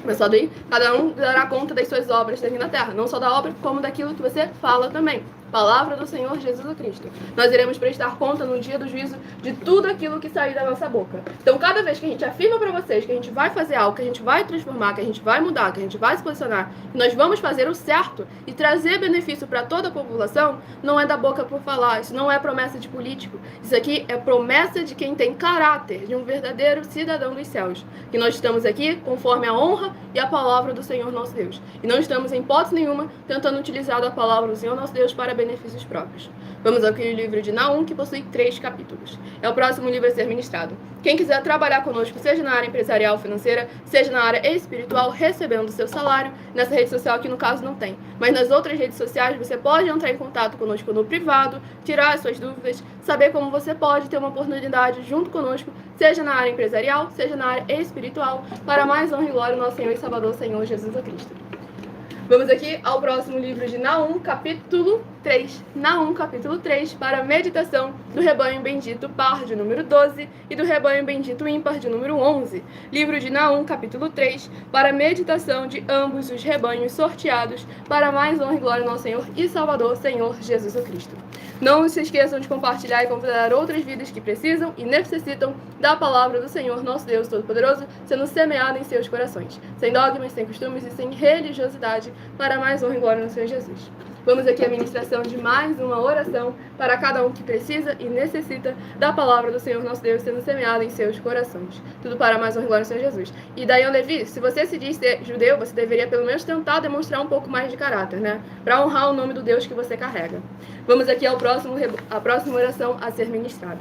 Mas só daí, cada um dará conta das suas obras aqui na terra, não só da obra, como daquilo que você fala também. Palavra do Senhor Jesus Cristo. Nós iremos prestar conta no dia do juízo de tudo aquilo que sair da nossa boca. Então, cada vez que a gente afirma para vocês que a gente vai fazer algo, que a gente vai transformar, que a gente vai mudar, que a gente vai se posicionar, que nós vamos fazer o certo e trazer benefício para toda a população, não é da boca por falar, isso não é promessa de político. Isso aqui é promessa de quem tem caráter, de um verdadeiro cidadão dos céus. Que nós estamos aqui conforme a honra e a palavra do Senhor nosso Deus. E não estamos, em hipótese nenhuma, tentando utilizar a palavra do Senhor nosso Deus para benefícios próprios. Vamos aqui ao livro de Naum, que possui 3 capítulos. É o próximo livro a ser ministrado. Quem quiser trabalhar conosco, seja na área empresarial, financeira, seja na área espiritual, recebendo o seu salário, nessa rede social aqui no caso não tem, mas nas outras redes sociais você pode entrar em contato conosco no privado, tirar as suas dúvidas, saber como você pode ter uma oportunidade junto conosco, seja na área empresarial, seja na área espiritual, para mais honra e glória do nosso Senhor e Salvador, Senhor Jesus Cristo. Vamos aqui ao próximo livro de Naum, capítulo 3. Naum, capítulo 3, para a meditação do rebanho bendito par de número 12 e do rebanho bendito ímpar de número 11. Livro de Naum, capítulo 3, para a meditação de ambos os rebanhos sorteados para mais honra e glória do nosso Senhor e Salvador, Senhor Jesus Cristo. Não se esqueçam de compartilhar e convidar outras vidas que precisam e necessitam da palavra do Senhor, nosso Deus Todo-Poderoso, sendo semeada em seus corações, sem dogmas, sem costumes e sem religiosidade, para mais honra e glória no Senhor Jesus. Vamos aqui à ministração de mais uma oração para cada um que precisa e necessita da palavra do Senhor, nosso Deus, sendo semeada em seus corações. Tudo para mais honra e glória no Senhor Jesus. E daí, Levi, se você se diz ser judeu, você deveria pelo menos tentar demonstrar um pouco mais de caráter, né? Para honrar o nome do Deus que você carrega. Vamos aqui à próxima oração a ser ministrada.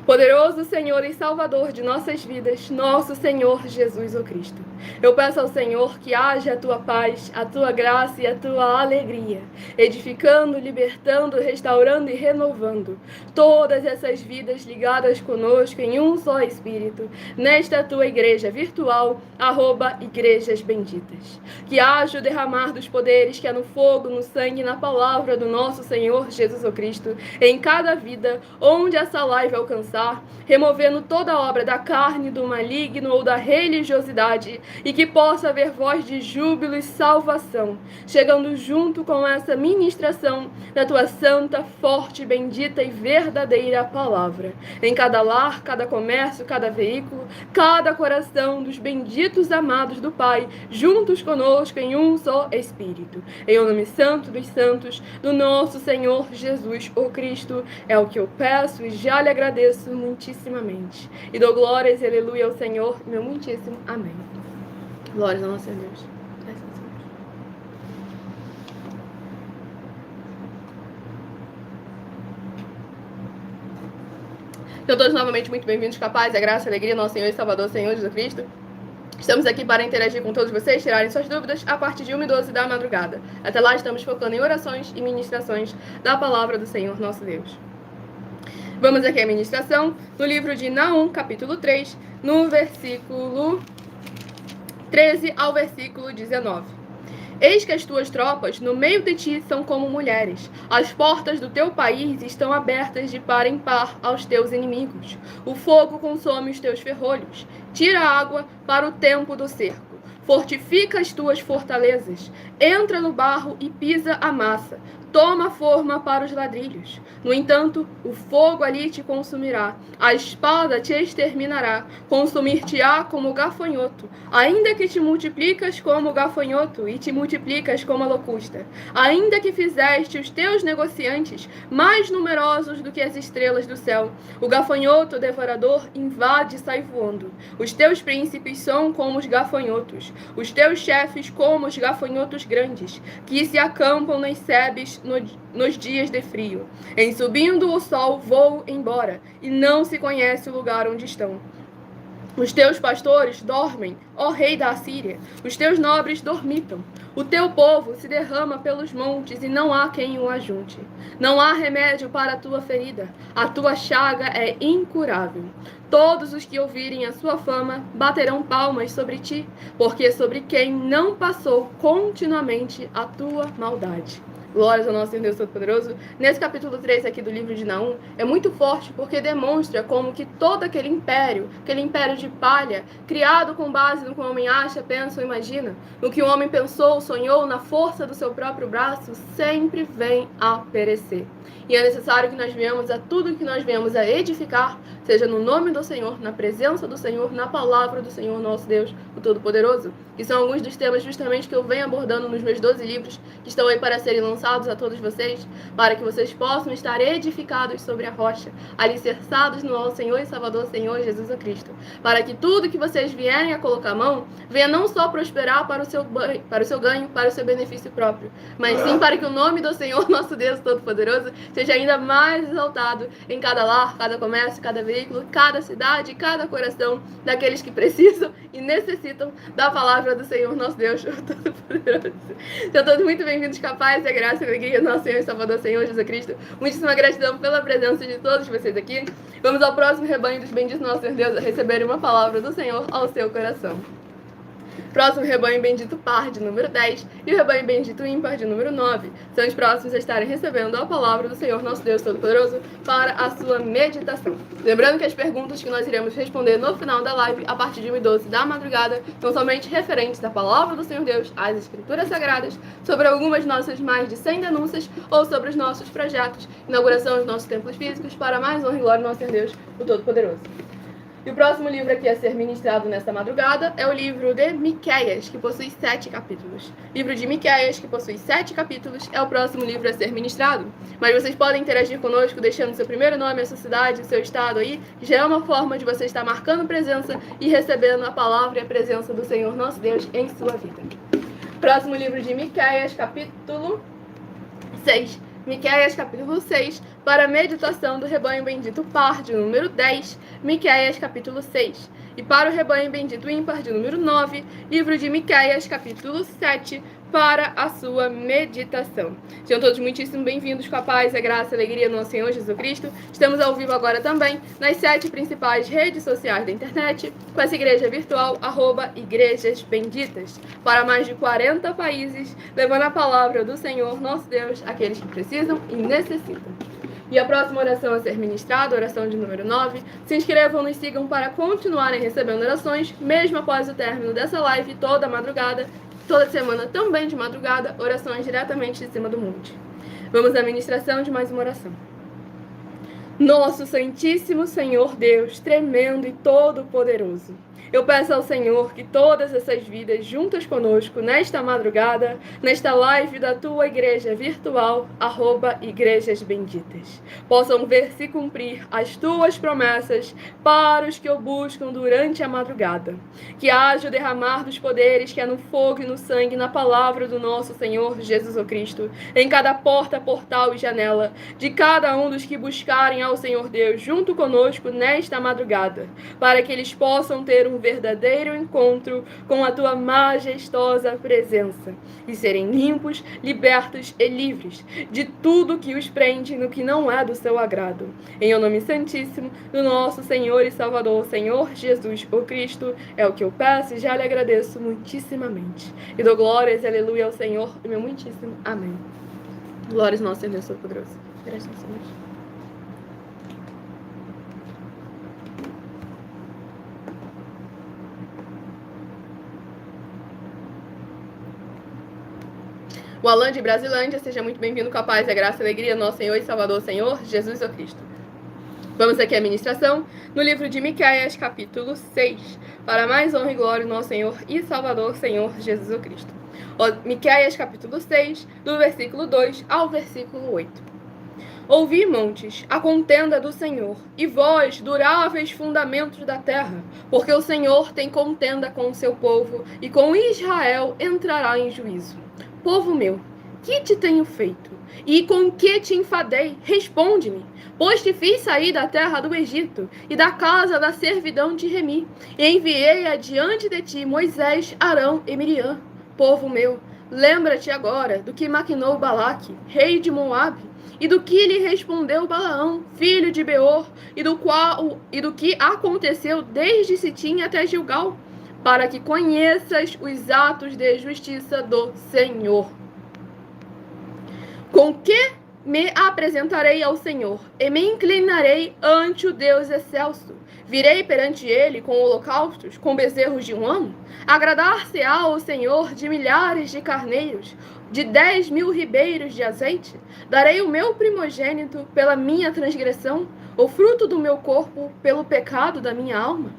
Poderoso Senhor e Salvador de nossas vidas, nosso Senhor Jesus o Cristo. Eu peço ao Senhor que haja a tua paz, a tua graça e a tua alegria, edificando, libertando, restaurando e renovando todas essas vidas ligadas conosco em um só Espírito, nesta tua igreja virtual, @Igrejas Benditas. Que haja o derramar dos poderes que há no fogo, no sangue e na palavra do nosso Senhor Jesus o Cristo, em cada vida, onde essa live alcançar, removendo toda obra da carne, do maligno ou da religiosidade, e que possa haver voz de júbilo e salvação, chegando junto com essa ministração da tua santa, forte, bendita e verdadeira palavra, em cada lar, cada comércio, cada veículo, cada coração dos benditos amados do Pai, juntos conosco em um só Espírito. Em o nome santo dos santos, do nosso Senhor Jesus o Cristo, é o que eu peço e já lhe agradeço muitíssimamente. E dou glórias e aleluia ao Senhor, meu muitíssimo amém. Glórias ao nosso Deus. Graças a Deus. Então, todos novamente muito bem-vindos, capaz, a graça e a alegria, nosso Senhor e Salvador, Senhor Jesus Cristo. Estamos aqui para interagir com todos vocês, tirarem suas dúvidas a partir de 1h12 da madrugada. Até lá, estamos focando em orações e ministrações da palavra do Senhor, nosso Deus. Vamos aqui à ministração no livro de Naum, capítulo 3, no versículo 13 ao versículo 19. Eis que as tuas tropas no meio de ti são como mulheres. As portas do teu país estão abertas de par em par aos teus inimigos. O fogo consome os teus ferrolhos. Tira a água para o tempo do cerco. Fortifica as tuas fortalezas. Entra no barro e pisa a massa. Toma forma para os ladrilhos. No entanto, o fogo ali te consumirá, a espada te exterminará, consumir-te-á como o gafanhoto, ainda que te multiplicas como o gafanhoto e te multiplicas como a locusta, ainda que fizeste os teus negociantes mais numerosos do que as estrelas do céu, o gafanhoto devorador invade e sai voando. Os teus príncipes são como os gafanhotos, os teus chefes como os gafanhotos grandes, que se acampam nas sebes nos dias de frio. Em subindo o sol voam embora, e não se conhece o lugar onde estão. Os teus pastores dormem, ó rei da Assíria, os teus nobres dormitam. O teu povo se derrama pelos montes e não há quem o ajunte. Não há remédio para a tua ferida, a tua chaga é incurável. Todos os que ouvirem a sua fama baterão palmas sobre ti, porque sobre quem não passou continuamente a tua maldade. Glórias ao nosso Senhor Deus Todo-Poderoso. Nesse capítulo 3 aqui do livro de Naum, é muito forte porque demonstra como que todo aquele império de palha, criado com base no que o homem acha, pensa ou imagina, no que o homem pensou, sonhou, na força do seu próprio braço, sempre vem a perecer. E é necessário que nós venhamos a tudo que nós venhamos a edificar, seja no nome do Senhor, na presença do Senhor, na palavra do Senhor nosso Deus, o Todo-Poderoso. Que são alguns dos temas justamente que eu venho abordando nos meus 12 livros, que estão aí para serem lançados a todos vocês, para que vocês possam estar edificados sobre a rocha, alicerçados no nosso Senhor e Salvador, Senhor Jesus Cristo. Para que tudo que vocês vierem a colocar a mão, venha não só prosperar para o seu ganho, para o seu benefício próprio, mas sim para que o nome do Senhor, nosso Deus Todo-Poderoso, seja ainda mais exaltado em cada lar, cada comércio, cada veículo, cada cidade, cada coração daqueles que precisam e necessitam da palavra do Senhor, nosso Deus Todo-Poderoso. Sejam todos muito bem-vindos, capazes, a graça e a alegria do nosso Senhor e Salvador, Senhor Jesus Cristo. Muitíssima gratidão pela presença de todos vocês aqui. Vamos ao próximo rebanho dos benditos nosso Senhor Deus a receberem uma palavra do Senhor ao seu coração. Próximo rebanho bendito par de número 10 e o rebanho bendito ímpar de número 9. São os próximos a estarem recebendo a palavra do Senhor nosso Deus Todo-Poderoso para a sua meditação. Lembrando que as perguntas que nós iremos responder no final da live, a partir de 1h12 da madrugada, são somente referentes da palavra do Senhor Deus, às Escrituras Sagradas, sobre algumas nossas mais de 100 denúncias ou sobre os nossos projetos, inauguração dos nossos templos físicos, para mais honra e glória do nosso Senhor Deus, o Todo-Poderoso. E o próximo livro aqui a ser ministrado nesta madrugada é o livro de Miqueias, que possui 7 capítulos. Livro de Miqueias, que possui 7 capítulos, é o próximo livro a ser ministrado. Mas vocês podem interagir conosco deixando seu primeiro nome, a sua cidade, o seu estado aí, que já é uma forma de você estar marcando presença e recebendo a palavra e a presença do Senhor nosso Deus em sua vida. Próximo livro de Miqueias, capítulo 6. Miqueias, capítulo 6, para a meditação do rebanho bendito par de número 10, Miqueias, capítulo 6. E para o rebanho bendito ímpar de número 9, livro de Miqueias, capítulo 7, para a sua meditação. Sejam todos muitíssimo bem-vindos com a paz, a graça e a alegria do nosso Senhor Jesus Cristo. Estamos ao vivo agora também nas 7 principais redes sociais da internet, com essa igreja virtual, @Igrejas Benditas, para mais de 40 países, levando a palavra do Senhor, nosso Deus, àqueles que precisam e necessitam. E a próxima oração a ser ministrada, oração de número 9, se inscrevam, nos sigam para continuarem recebendo orações, mesmo após o término dessa live, toda madrugada, toda semana também de madrugada, orações diretamente de cima do monte. Vamos à ministração de mais uma oração. Nosso Santíssimo Senhor Deus, tremendo e todo-poderoso, eu peço ao Senhor que todas essas vidas juntas conosco nesta madrugada, nesta live da tua igreja virtual, @Igrejas Benditas, possam ver se cumprir as tuas promessas para os que o buscam durante a madrugada. Que haja o derramar dos poderes que é no fogo e no sangue, na palavra do nosso Senhor Jesus Cristo, em cada porta, portal e janela, de cada um dos que buscarem ao Senhor Deus junto conosco nesta madrugada, para que eles possam ter um verdadeiro encontro com a tua majestosa presença e serem limpos, libertos e livres de tudo que os prende no que não é do seu agrado. Em o nome santíssimo do nosso Senhor e Salvador, Senhor Jesus, o Cristo, é o que eu peço e já lhe agradeço muitíssimamente. E dou glórias e aleluia ao Senhor, e meu muitíssimo amém. Glórias ao nosso Senhor Deus Todo-Poderoso. Graças a Deus. O Alan de Brasilândia, seja muito bem-vindo com a paz, a graça e a alegria, nosso Senhor e Salvador, Senhor Jesus o Cristo. Vamos aqui à ministração no livro de Miqueias, capítulo 6, para mais honra e glória, nosso Senhor e Salvador, Senhor Jesus o Cristo. Miqueias, capítulo 6, do versículo 2 ao versículo 8. Ouvi, montes, a contenda do Senhor, e vós, duráveis fundamentos da terra, porque o Senhor tem contenda com o seu povo, e com Israel entrará em juízo. Povo meu, que te tenho feito? E com que te enfadei? Responde-me. Pois te fiz sair da terra do Egito e da casa da servidão de Remi, e enviei adiante de ti Moisés, Arão e Miriam. Povo meu, lembra-te agora do que maquinou Balaque, rei de Moabe, e do que lhe respondeu Balaão, filho de Beor, e do que aconteceu desde Sitim até Gilgal, para que conheças os atos de justiça do Senhor. Com que me apresentarei ao Senhor e me inclinarei ante o Deus excelso. Virei perante ele com holocaustos, com bezerros de um ano? Agradar-se-á ao Senhor de milhares de carneiros, de 10.000 ribeiros de azeite? Darei o meu primogênito pela minha transgressão, o fruto do meu corpo pelo pecado da minha alma?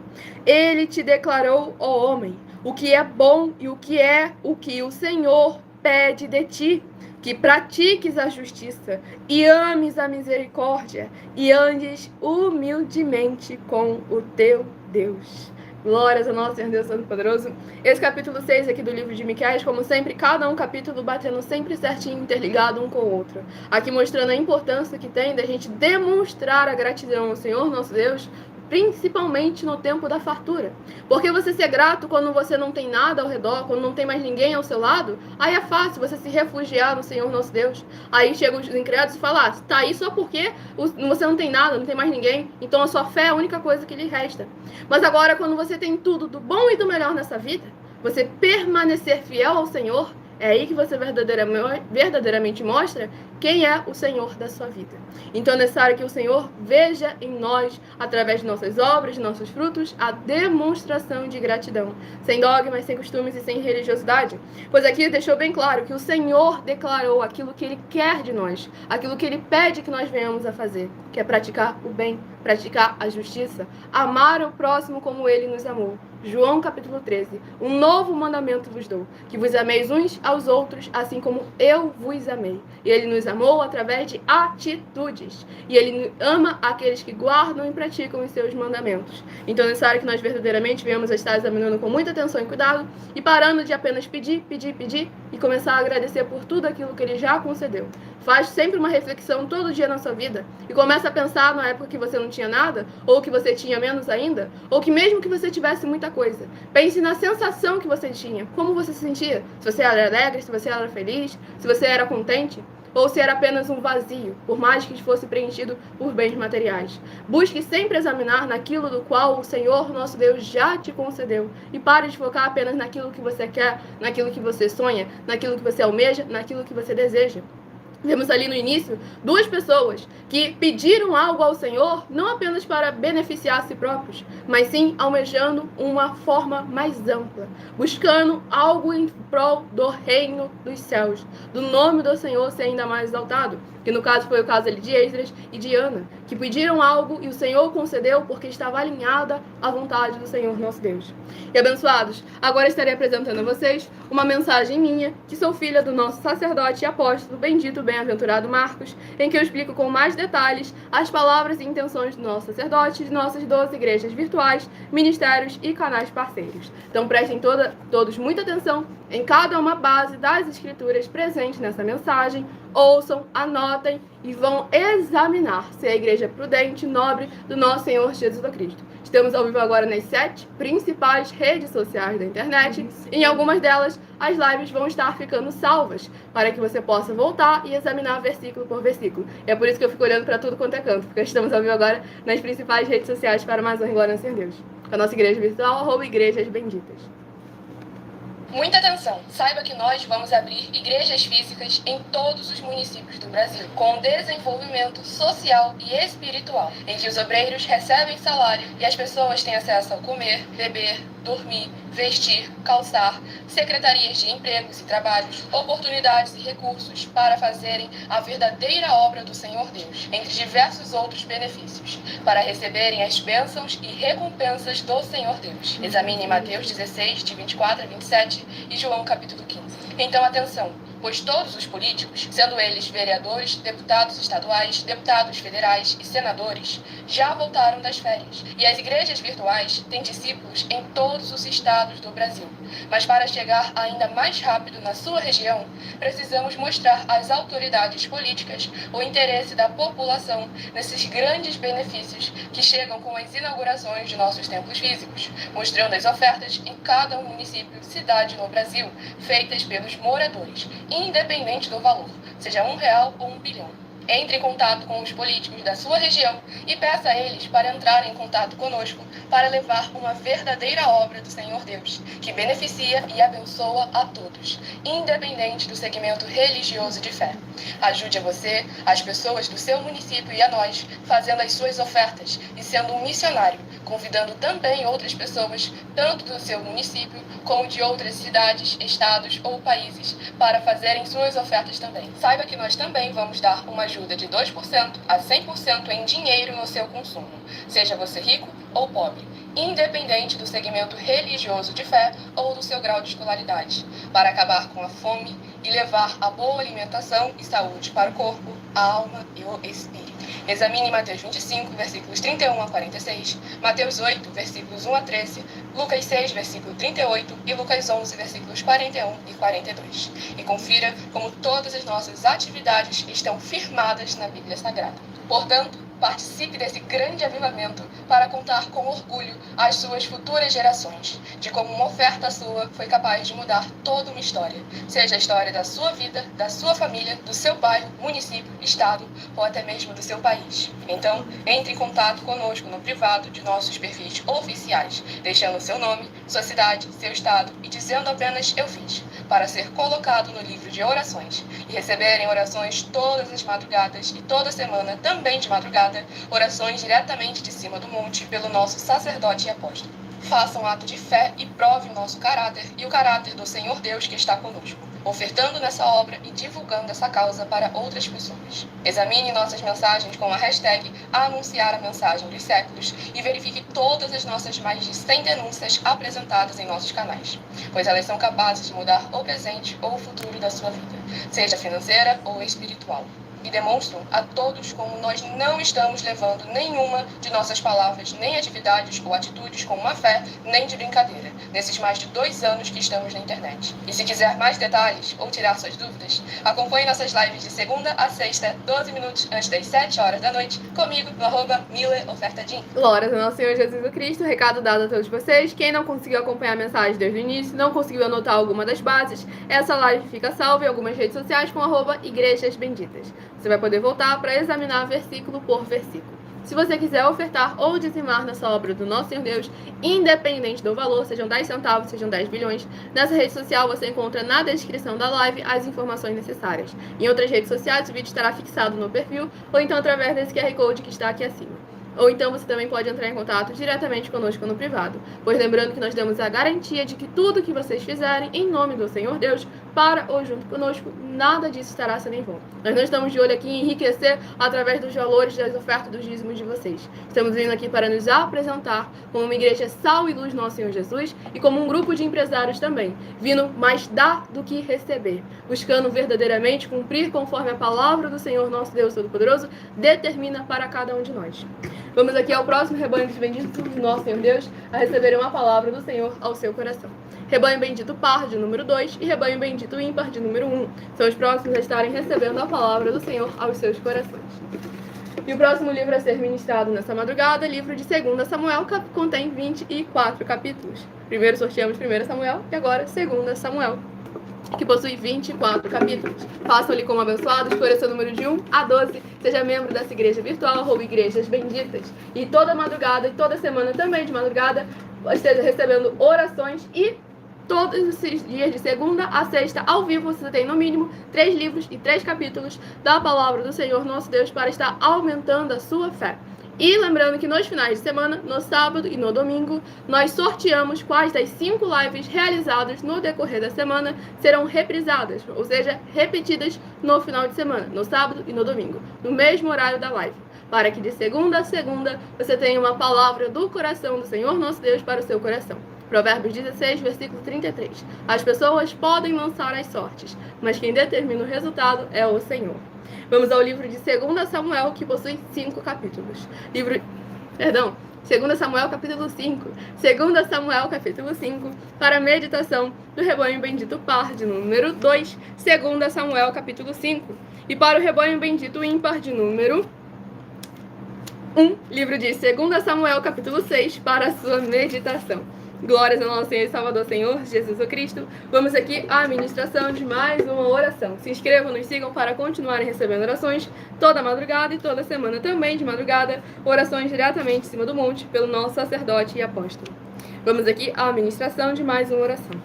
Ele te declarou, ó homem, o que é bom e o que o Senhor pede de ti, que pratiques a justiça e ames a misericórdia e andes humildemente com o teu Deus. Glórias ao nosso Senhor Deus Todo-Poderoso. Esse capítulo 6 aqui do livro de Miqueias, como sempre, cada um capítulo batendo sempre certinho, interligado um com o outro. Aqui mostrando a importância que tem da gente demonstrar a gratidão ao Senhor nosso Deus, principalmente no tempo da fartura. Porque você ser grato quando você não tem nada ao redor, quando não tem mais ninguém ao seu lado, aí é fácil você se refugiar no Senhor nosso Deus. Aí chegam os incrédulos e falam, tá aí só porque você não tem nada, não tem mais ninguém, então a sua fé é a única coisa que lhe resta. Mas agora, quando você tem tudo do bom e do melhor nessa vida, você permanecer fiel ao Senhor, é aí que você verdadeiramente mostra quem é o Senhor da sua vida. Então é necessário que o Senhor veja em nós, através de nossas obras, de nossos frutos, a demonstração de gratidão, sem dogmas, sem costumes e sem religiosidade. Pois aqui deixou bem claro que o Senhor declarou aquilo que Ele quer de nós, aquilo que Ele pede que nós venhamos a fazer, que é praticar o bem, praticar a justiça, amar o próximo como Ele nos amou. João capítulo 13, um novo mandamento vos dou, que vos ameis uns aos outros, assim como eu vos amei. E Ele nos amou através de atitudes. E Ele ama aqueles que guardam e praticam os seus mandamentos. Então é necessário que nós verdadeiramente venhamos a estar examinando com muita atenção e cuidado, e parando de apenas pedir, e começar a agradecer por tudo aquilo que Ele já concedeu. Faz sempre uma reflexão todo dia na sua vida, e começa a pensar na época que você não tinha nada, ou que você tinha menos ainda, ou que mesmo que você tivesse muita coisa. Pense na sensação que você tinha, como você se sentia, se você era alegre, se você era feliz, se você era contente, ou se era apenas um vazio, por mais que fosse preenchido por bens materiais. Busque sempre examinar naquilo do qual o Senhor, nosso Deus, já te concedeu, e pare de focar apenas naquilo que você quer, naquilo que você sonha, naquilo que você almeja, naquilo que você deseja. Vemos ali no início duas pessoas que pediram algo ao Senhor não apenas para beneficiar a si próprios, mas sim almejando uma forma mais ampla, buscando algo em prol do reino dos céus, do nome do Senhor ser ainda mais exaltado, que no caso foi o caso ali de Esdras e de Ana, que pediram algo e o Senhor concedeu porque estava alinhada à vontade do Senhor nosso Deus. E abençoados, agora estarei apresentando a vocês uma mensagem minha, que sou filha do nosso sacerdote e apóstolo, bendito bem-aventurado Marcos, em que eu explico com mais detalhes as palavras e intenções do nosso sacerdote, de nossas 12 igrejas virtuais, ministérios e canais parceiros. Então prestem todos muita atenção em cada uma base das escrituras presentes nessa mensagem, ouçam, anotem e vão examinar se é a igreja prudente, nobre do nosso Senhor Jesus Cristo. Estamos ao vivo agora nas 7 principais redes sociais da internet. Em algumas delas, as lives vão estar ficando salvas, para que você possa voltar e examinar versículo por versículo. E é por isso que eu fico olhando para tudo quanto é canto, porque estamos ao vivo agora nas principais redes sociais para mais honra e glória ao Senhor Deus. Com a nossa igreja virtual, @igrejas benditas. Muita atenção! Saiba que nós vamos abrir igrejas físicas em todos os municípios do Brasil, com desenvolvimento social e espiritual, em que os obreiros recebem salário e as pessoas têm acesso ao comer, beber, dormir, vestir, calçar, secretarias de empregos e trabalhos, oportunidades e recursos para fazerem a verdadeira obra do Senhor Deus, entre diversos outros benefícios, para receberem as bênçãos e recompensas do Senhor Deus. Examine Mateus 16, de 24 a 27 e João capítulo 15. Então atenção! Pois todos os políticos, sendo eles vereadores, deputados estaduais, deputados federais e senadores, já voltaram das férias. E as igrejas virtuais têm discípulos em todos os estados do Brasil. Mas para chegar ainda mais rápido na sua região, precisamos mostrar às autoridades políticas o interesse da população nesses grandes benefícios que chegam com as inaugurações de nossos templos físicos, mostrando as ofertas em cada município e cidade no Brasil, feitas pelos moradores, independente do valor, seja R$1 ou R$1 bilhão. Entre em contato com os políticos da sua região e peça a eles para entrar em contato conosco para levar uma verdadeira obra do Senhor Deus, que beneficia e abençoa a todos, independente do segmento religioso de fé. Ajude a você, as pessoas do seu município e a nós, fazendo as suas ofertas e sendo um missionário, convidando também outras pessoas, tanto do seu município como de outras cidades, estados ou países, para fazerem suas ofertas também. Saiba que nós também vamos dar uma ajuda de 2% a 100% em dinheiro no seu consumo, seja você rico ou pobre, independente do segmento religioso de fé ou do seu grau de escolaridade, para acabar com a fome e levar a boa alimentação e saúde para o corpo, a alma e o espírito. Examine Mateus 25, versículos 31 a 46, Mateus 8, versículos 1 a 13, Lucas 6, versículo 38 e Lucas 11, versículos 41 e 42. E confira como todas as nossas atividades estão firmadas na Bíblia Sagrada. Portanto, participe desse grande avivamento para contar com orgulho às suas futuras gerações, de como uma oferta sua foi capaz de mudar toda uma história, seja a história da sua vida, da sua família, do seu bairro, município, estado ou até mesmo do seu país. Então, entre em contato conosco no privado de nossos perfis oficiais, deixando seu nome, sua cidade, seu estado e dizendo apenas "eu fiz", para ser colocado no livro de orações e receberem orações todas as madrugadas e toda semana também de madrugada, orações diretamente de cima do monte pelo nosso sacerdote e apóstolo. Faça um ato de fé e prove o nosso caráter e o caráter do Senhor Deus que está conosco, ofertando nessa obra e divulgando essa causa para outras pessoas. Examine nossas mensagens com a hashtag Anunciar a Mensagem dos Séculos e verifique todas as nossas mais de 100 denúncias apresentadas em nossos canais, pois elas são capazes de mudar o presente ou o futuro da sua vida, seja financeira ou espiritual. E demonstram a todos como nós não estamos levando nenhuma de nossas palavras, nem atividades ou atitudes com má fé, nem de brincadeira, nesses mais de 2 anos que estamos na internet. E se quiser mais detalhes ou tirar suas dúvidas, acompanhe nossas lives de segunda a sexta, 12 minutos antes das 7 horas da noite, comigo no @MileOfertaDin. Glórias ao nosso Senhor Jesus Cristo, recado dado a todos vocês. Quem não conseguiu acompanhar a mensagem desde o início, não conseguiu anotar alguma das bases, essa live fica salva em algumas redes sociais com @Igrejas Benditas. Você vai poder voltar para examinar versículo por versículo. Se você quiser ofertar ou dizimar nessa obra do nosso Senhor Deus, independente do valor, sejam 10 centavos, sejam 10 bilhões, nessa rede social você encontra na descrição da live as informações necessárias. Em outras redes sociais, o vídeo estará fixado no perfil ou então através desse QR Code que está aqui acima. Ou então você também pode entrar em contato diretamente conosco no privado, pois lembrando que nós damos a garantia de que tudo que vocês fizerem em nome do Senhor Deus, para ou junto conosco, nada disso estará sendo em vão. Nós não estamos de olho aqui em enriquecer através dos valores das ofertas dos dízimos de vocês. Estamos vindo aqui para nos apresentar como uma igreja sal e luz do nosso Senhor Jesus e como um grupo de empresários também, vindo mais dar do que receber, buscando verdadeiramente cumprir conforme a palavra do Senhor nosso Deus Todo-Poderoso determina para cada um de nós. Vamos aqui ao próximo rebanho dos benditos do nosso Senhor Deus a receber uma palavra do Senhor ao seu coração. Rebanho bendito par de número 2 e rebanho bendito ímpar de número 1 são os próximos a estarem recebendo a palavra do Senhor aos seus corações. E o próximo livro a ser ministrado nessa madrugada, livro de 2 Samuel, contém 24 capítulos. Primeiro sorteamos 1 Samuel e agora 2 Samuel, que possui 24 capítulos. Façam-lhe como abençoados, escolha seu número de 1 a 12, seja membro dessa igreja virtual, ou Igrejas Benditas. E toda madrugada e toda semana também de madrugada, esteja recebendo orações e todos esses dias de segunda a sexta, ao vivo, você tem no mínimo 3 livros e 3 capítulos da palavra do Senhor nosso Deus para estar aumentando a sua fé. E lembrando que nos finais de semana, no sábado e no domingo, nós sorteamos quais das 5 lives realizadas no decorrer da semana serão reprisadas, ou seja, repetidas no final de semana, no sábado e no domingo, no mesmo horário da live, para que de segunda a segunda você tenha uma palavra do coração do Senhor nosso Deus para o seu coração. Provérbios 16, versículo 33. As pessoas podem lançar as sortes, mas quem determina o resultado é o Senhor. Vamos ao livro de 2 Samuel, que possui 5 capítulos. 2 Samuel, capítulo 5. 2 Samuel, capítulo 5, para a meditação do rebanho bendito par de número 2. 2 Samuel, capítulo 5. E para o rebanho bendito ímpar de número 1, livro de 2 Samuel, capítulo 6, para a sua meditação. Glórias ao nosso Senhor e Salvador Senhor, Jesus o Cristo. Vamos aqui à ministração de mais uma oração. Se inscrevam, nos sigam para continuarem recebendo orações toda madrugada e toda semana também de madrugada, orações diretamente em cima do monte pelo nosso sacerdote e apóstolo. Vamos aqui à ministração de mais uma oração.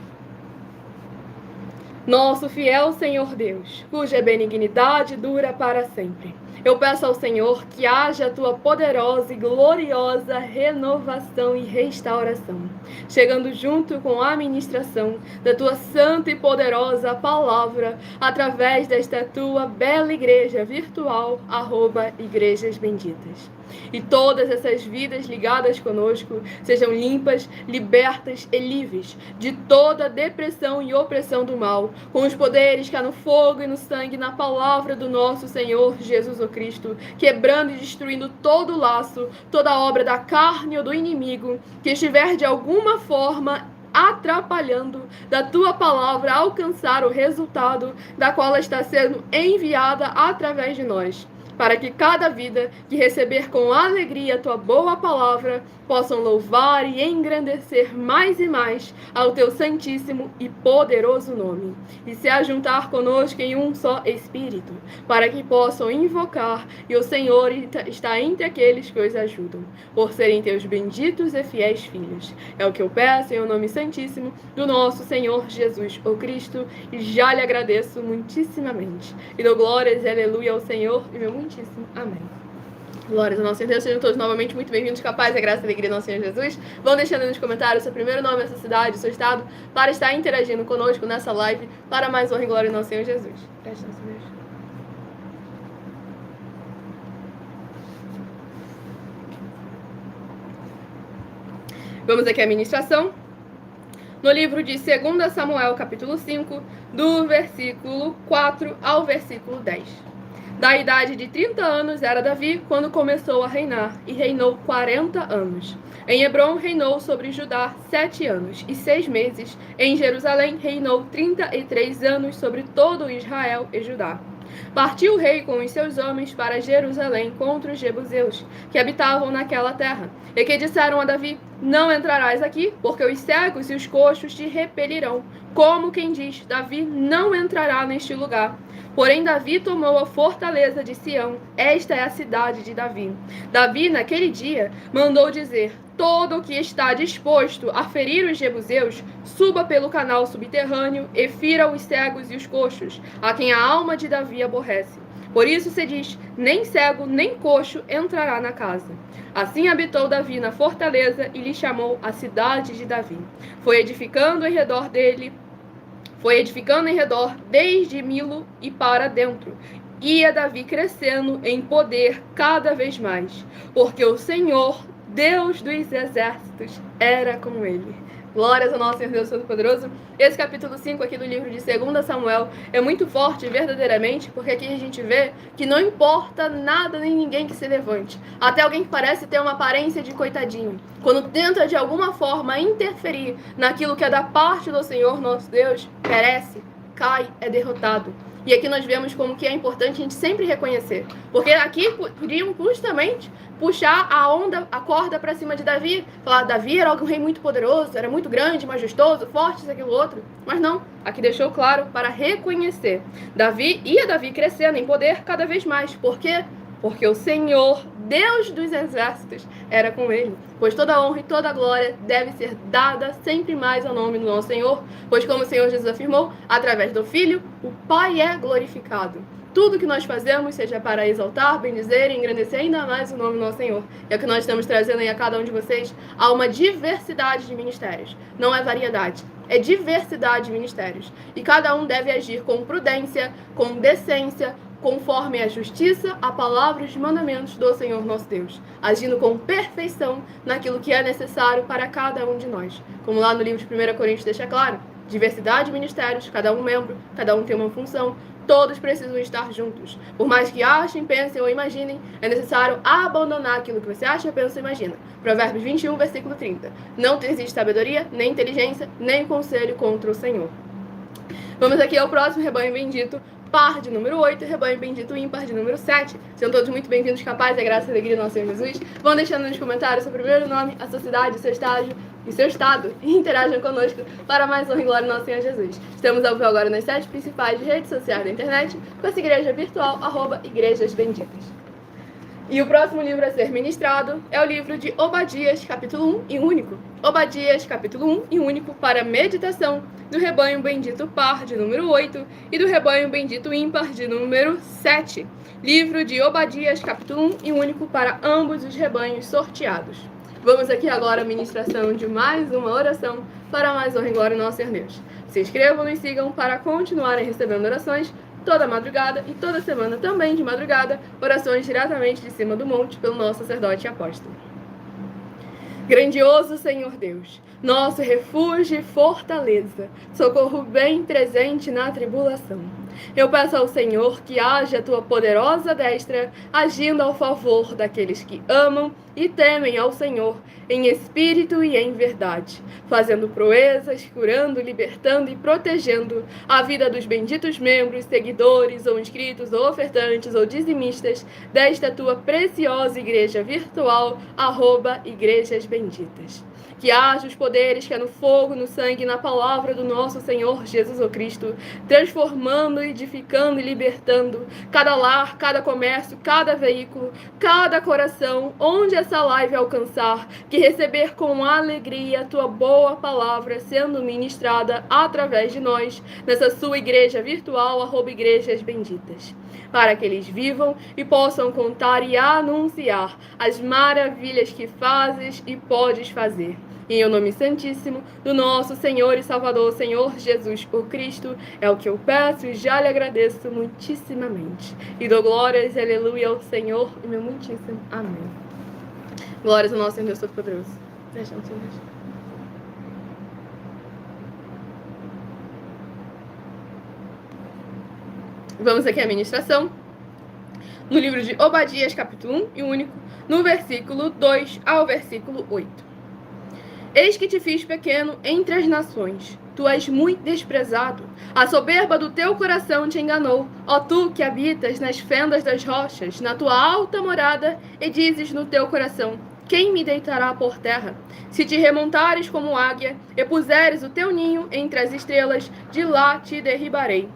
Nosso fiel Senhor Deus, cuja benignidade dura para sempre. Eu peço ao Senhor que haja a tua poderosa e gloriosa renovação e restauração, chegando junto com a ministração da tua santa e poderosa palavra, através desta tua bela igreja virtual, @Igrejas Benditas. E todas essas vidas ligadas conosco sejam limpas, libertas e livres de toda depressão e opressão do mal, com os poderes que há no fogo e no sangue, na palavra do nosso Senhor Jesus o Cristo, quebrando e destruindo todo laço, toda obra da carne ou do inimigo que estiver de alguma forma atrapalhando da tua palavra alcançar o resultado da qual ela está sendo enviada através de nós, para que cada vida que receber com alegria a tua boa palavra possam louvar e engrandecer mais e mais ao teu santíssimo e poderoso nome, e se ajuntar conosco em um só Espírito, para que possam invocar, e o Senhor está entre aqueles que os ajudam, por serem teus benditos e fiéis filhos. É o que eu peço em o nome santíssimo do nosso Senhor Jesus, o Cristo, e já lhe agradeço muitíssimamente. E dou glórias e aleluia ao Senhor, e meu muitíssimo amém. Glórias ao nosso Senhor Deus, sejam todos novamente muito bem-vindos, capazes da graça e alegria do nosso Senhor Jesus. Vão deixando nos comentários seu primeiro nome, a sua cidade, o seu estado, para estar interagindo conosco nessa live, para mais honra e glória do nosso Senhor Jesus. Preste atenção, Deus. Vamos aqui à ministração. No livro de 2 Samuel, capítulo 5, do versículo 4 ao versículo 10. Da idade de 30 anos era Davi quando começou a reinar, e reinou 40 anos. Em Hebrom reinou sobre Judá 7 anos e 6 meses. Em Jerusalém reinou 33 anos sobre todo Israel e Judá. Partiu o rei com os seus homens para Jerusalém contra os jebuseus, que habitavam naquela terra, e que disseram a Davi: não entrarás aqui, porque os cegos e os coxos te repelirão. Como quem diz: Davi não entrará neste lugar. Porém, Davi tomou a fortaleza de Sião, esta é a cidade de Davi. Davi, naquele dia, mandou dizer: todo o que está disposto a ferir os jebuseus, suba pelo canal subterrâneo e fira os cegos e os coxos, a quem a alma de Davi aborrece. Por isso se diz: nem cego nem coxo entrará na casa. Assim habitou Davi na fortaleza e lhe chamou a cidade de Davi. Foi edificando em redor desde Milo e para dentro. Ia Davi crescendo em poder cada vez mais, porque o Senhor, Deus dos exércitos, era com ele. Glórias ao nosso Senhor Deus Todo-Poderoso. Esse capítulo 5 aqui do livro de 2 Samuel é muito forte verdadeiramente, porque aqui a gente vê que não importa nada nem ninguém que se levante. Até alguém que parece ter uma aparência de coitadinho, quando tenta de alguma forma interferir naquilo que é da parte do Senhor nosso Deus, perece, cai, é derrotado. E aqui nós vemos como que é importante a gente sempre reconhecer. Porque aqui podiam justamente puxar a corda para cima de Davi. Falar: Davi era um rei muito poderoso, era muito grande, majestoso, forte, isso, aquilo, outro. Mas não, aqui deixou claro para reconhecer. Davi crescendo em poder cada vez mais. Por quê? Porque o Senhor, Deus dos exércitos, era com ele. Pois toda a honra e toda a glória deve ser dada sempre mais ao nome do nosso Senhor. Pois como o Senhor Jesus afirmou, através do Filho, o Pai é glorificado. Tudo que nós fazemos seja para exaltar, bendizer e engrandecer ainda mais o nome do nosso Senhor. É o que nós estamos trazendo aí a cada um de vocês, a uma diversidade de ministérios. Não é variedade, é diversidade de ministérios. E cada um deve agir com prudência, com decência, conforme a justiça, a palavra e os mandamentos do Senhor nosso Deus, agindo com perfeição naquilo que é necessário para cada um de nós. Como lá no livro de 1 Coríntios deixa claro, diversidade de ministérios, cada um membro, cada um tem uma função, todos precisam estar juntos. Por mais que achem, pensem ou imaginem, é necessário abandonar aquilo que você acha, pensa ou imagina. Provérbios 21, versículo 30. Não existe sabedoria, nem inteligência, nem conselho contra o Senhor. Vamos aqui ao próximo rebanho bendito, par de número 8, rebanho bendito ímpar de número 7. Sejam todos muito bem-vindos, capazes da graça e alegria do nosso Senhor Jesus. Vão deixando nos comentários seu primeiro nome, a sua cidade, o seu estágio, e seu estado e interajam conosco para mais honra e glória do nosso Senhor Jesus. Estamos ao vivo agora nas 7 principais redes sociais da internet com essa igreja virtual, @Igrejas Benditas. E o próximo livro a ser ministrado é o livro de Obadias, capítulo 1 e único. Obadias, capítulo 1 e único para meditação do rebanho bendito par, de número 8, e do rebanho bendito ímpar, de número 7. Livro de Obadias, capítulo 1 e único para ambos os rebanhos sorteados. Vamos aqui agora à ministração de mais uma oração para mais honra e glória do nosso Senhor Deus. Se inscrevam e sigam para continuarem recebendo orações toda madrugada e toda semana também de madrugada, orações diretamente de cima do monte pelo nosso sacerdote e apóstolo. Grandioso Senhor Deus, nosso refúgio e fortaleza, socorro bem presente na tribulação. Eu peço ao Senhor que haja a tua poderosa destra, agindo ao favor daqueles que amam e temem ao Senhor, em espírito e em verdade, fazendo proezas, curando, libertando e protegendo a vida dos benditos membros, seguidores, ou inscritos, ou ofertantes, ou dizimistas desta tua preciosa igreja virtual, @Igrejas Benditas. Que haja os poderes que é no fogo, no sangue e na palavra do nosso Senhor Jesus o Cristo, transformando, edificando e libertando cada lar, cada comércio, cada veículo, cada coração, onde essa live alcançar, que receber com alegria a tua boa palavra sendo ministrada através de nós, nessa sua igreja virtual, @Igrejas Benditas. Para que eles vivam e possam contar e anunciar as maravilhas que fazes e podes fazer. Em o nome santíssimo do nosso Senhor e Salvador, Senhor Jesus o Cristo, é o que eu peço e já lhe agradeço muitíssimamente. E dou glórias e aleluia ao Senhor e meu muitíssimo amém. Glórias ao nosso Senhor Deus Todo-Poderoso. Deixamos, Senhor Deus. Vamos aqui à ministração. No livro de Obadias, capítulo 1 e único, no versículo 2 ao versículo 8. Eis que te fiz pequeno entre as nações, tu és muito desprezado. A soberba do teu coração te enganou, ó tu que habitas nas fendas das rochas, na tua alta morada, e dizes no teu coração: quem me deitará por terra? Se te remontares como águia, e puseres o teu ninho entre as estrelas, de lá te derribarei.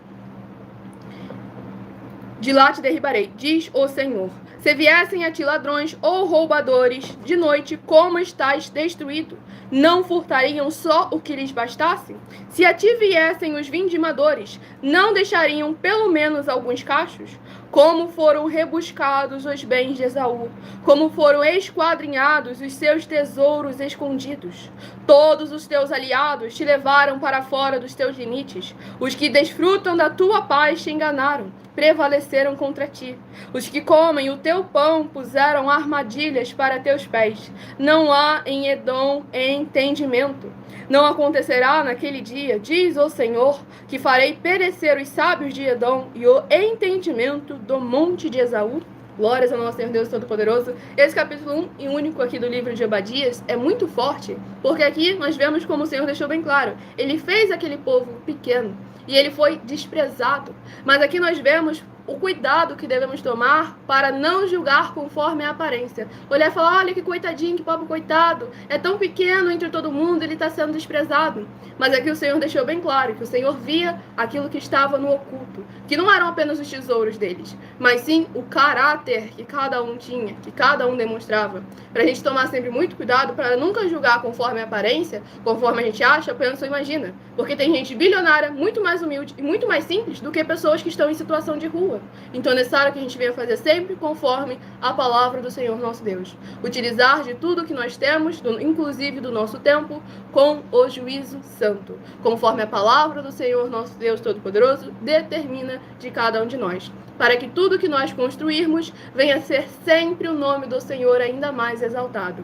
De lá te derribarei, diz o Senhor. Se viessem a ti ladrões ou roubadores, de noite, como estás destruído? Não furtariam só o que lhes bastasse? Se a ti viessem os vindimadores, não deixariam pelo menos alguns cachos? Como foram rebuscados os bens de Esaú, como foram esquadrinhados os seus tesouros escondidos. Todos os teus aliados te levaram para fora dos teus limites. Os que desfrutam da tua paz te enganaram, prevaleceram contra ti. Os que comem o teu pão puseram armadilhas para teus pés. Não há em Edom entendimento. Não acontecerá naquele dia, diz o Senhor, que farei perecer os sábios de Edom e o entendimento do monte de Esaú. Glórias ao nosso Senhor Deus Todo-Poderoso. Esse capítulo 1 e único aqui do livro de Obadias é muito forte, porque aqui nós vemos como o Senhor deixou bem claro. Ele fez aquele povo pequeno e ele foi desprezado. Mas aqui nós vemos o cuidado que devemos tomar para não julgar conforme a aparência. Olhar e falar: olha que coitadinho, que pobre coitado, é tão pequeno entre todo mundo, ele está sendo desprezado. Mas aqui o Senhor deixou bem claro que o Senhor via aquilo que estava no oculto, que não eram apenas os tesouros deles, mas sim o caráter que cada um tinha, que cada um demonstrava. Para a gente tomar sempre muito cuidado para nunca julgar conforme a aparência, conforme a gente acha, pensa ou imagina. Porque tem gente bilionária, muito mais humilde e muito mais simples do que pessoas que estão em situação de rua. Então é necessário que a gente venha fazer sempre conforme a palavra do Senhor nosso Deus. Utilizar de tudo que nós temos, inclusive do nosso tempo, com o juízo santo, conforme a palavra do Senhor nosso Deus Todo-Poderoso determina de cada um de nós, para que tudo que nós construirmos venha a ser sempre o nome do Senhor ainda mais exaltado.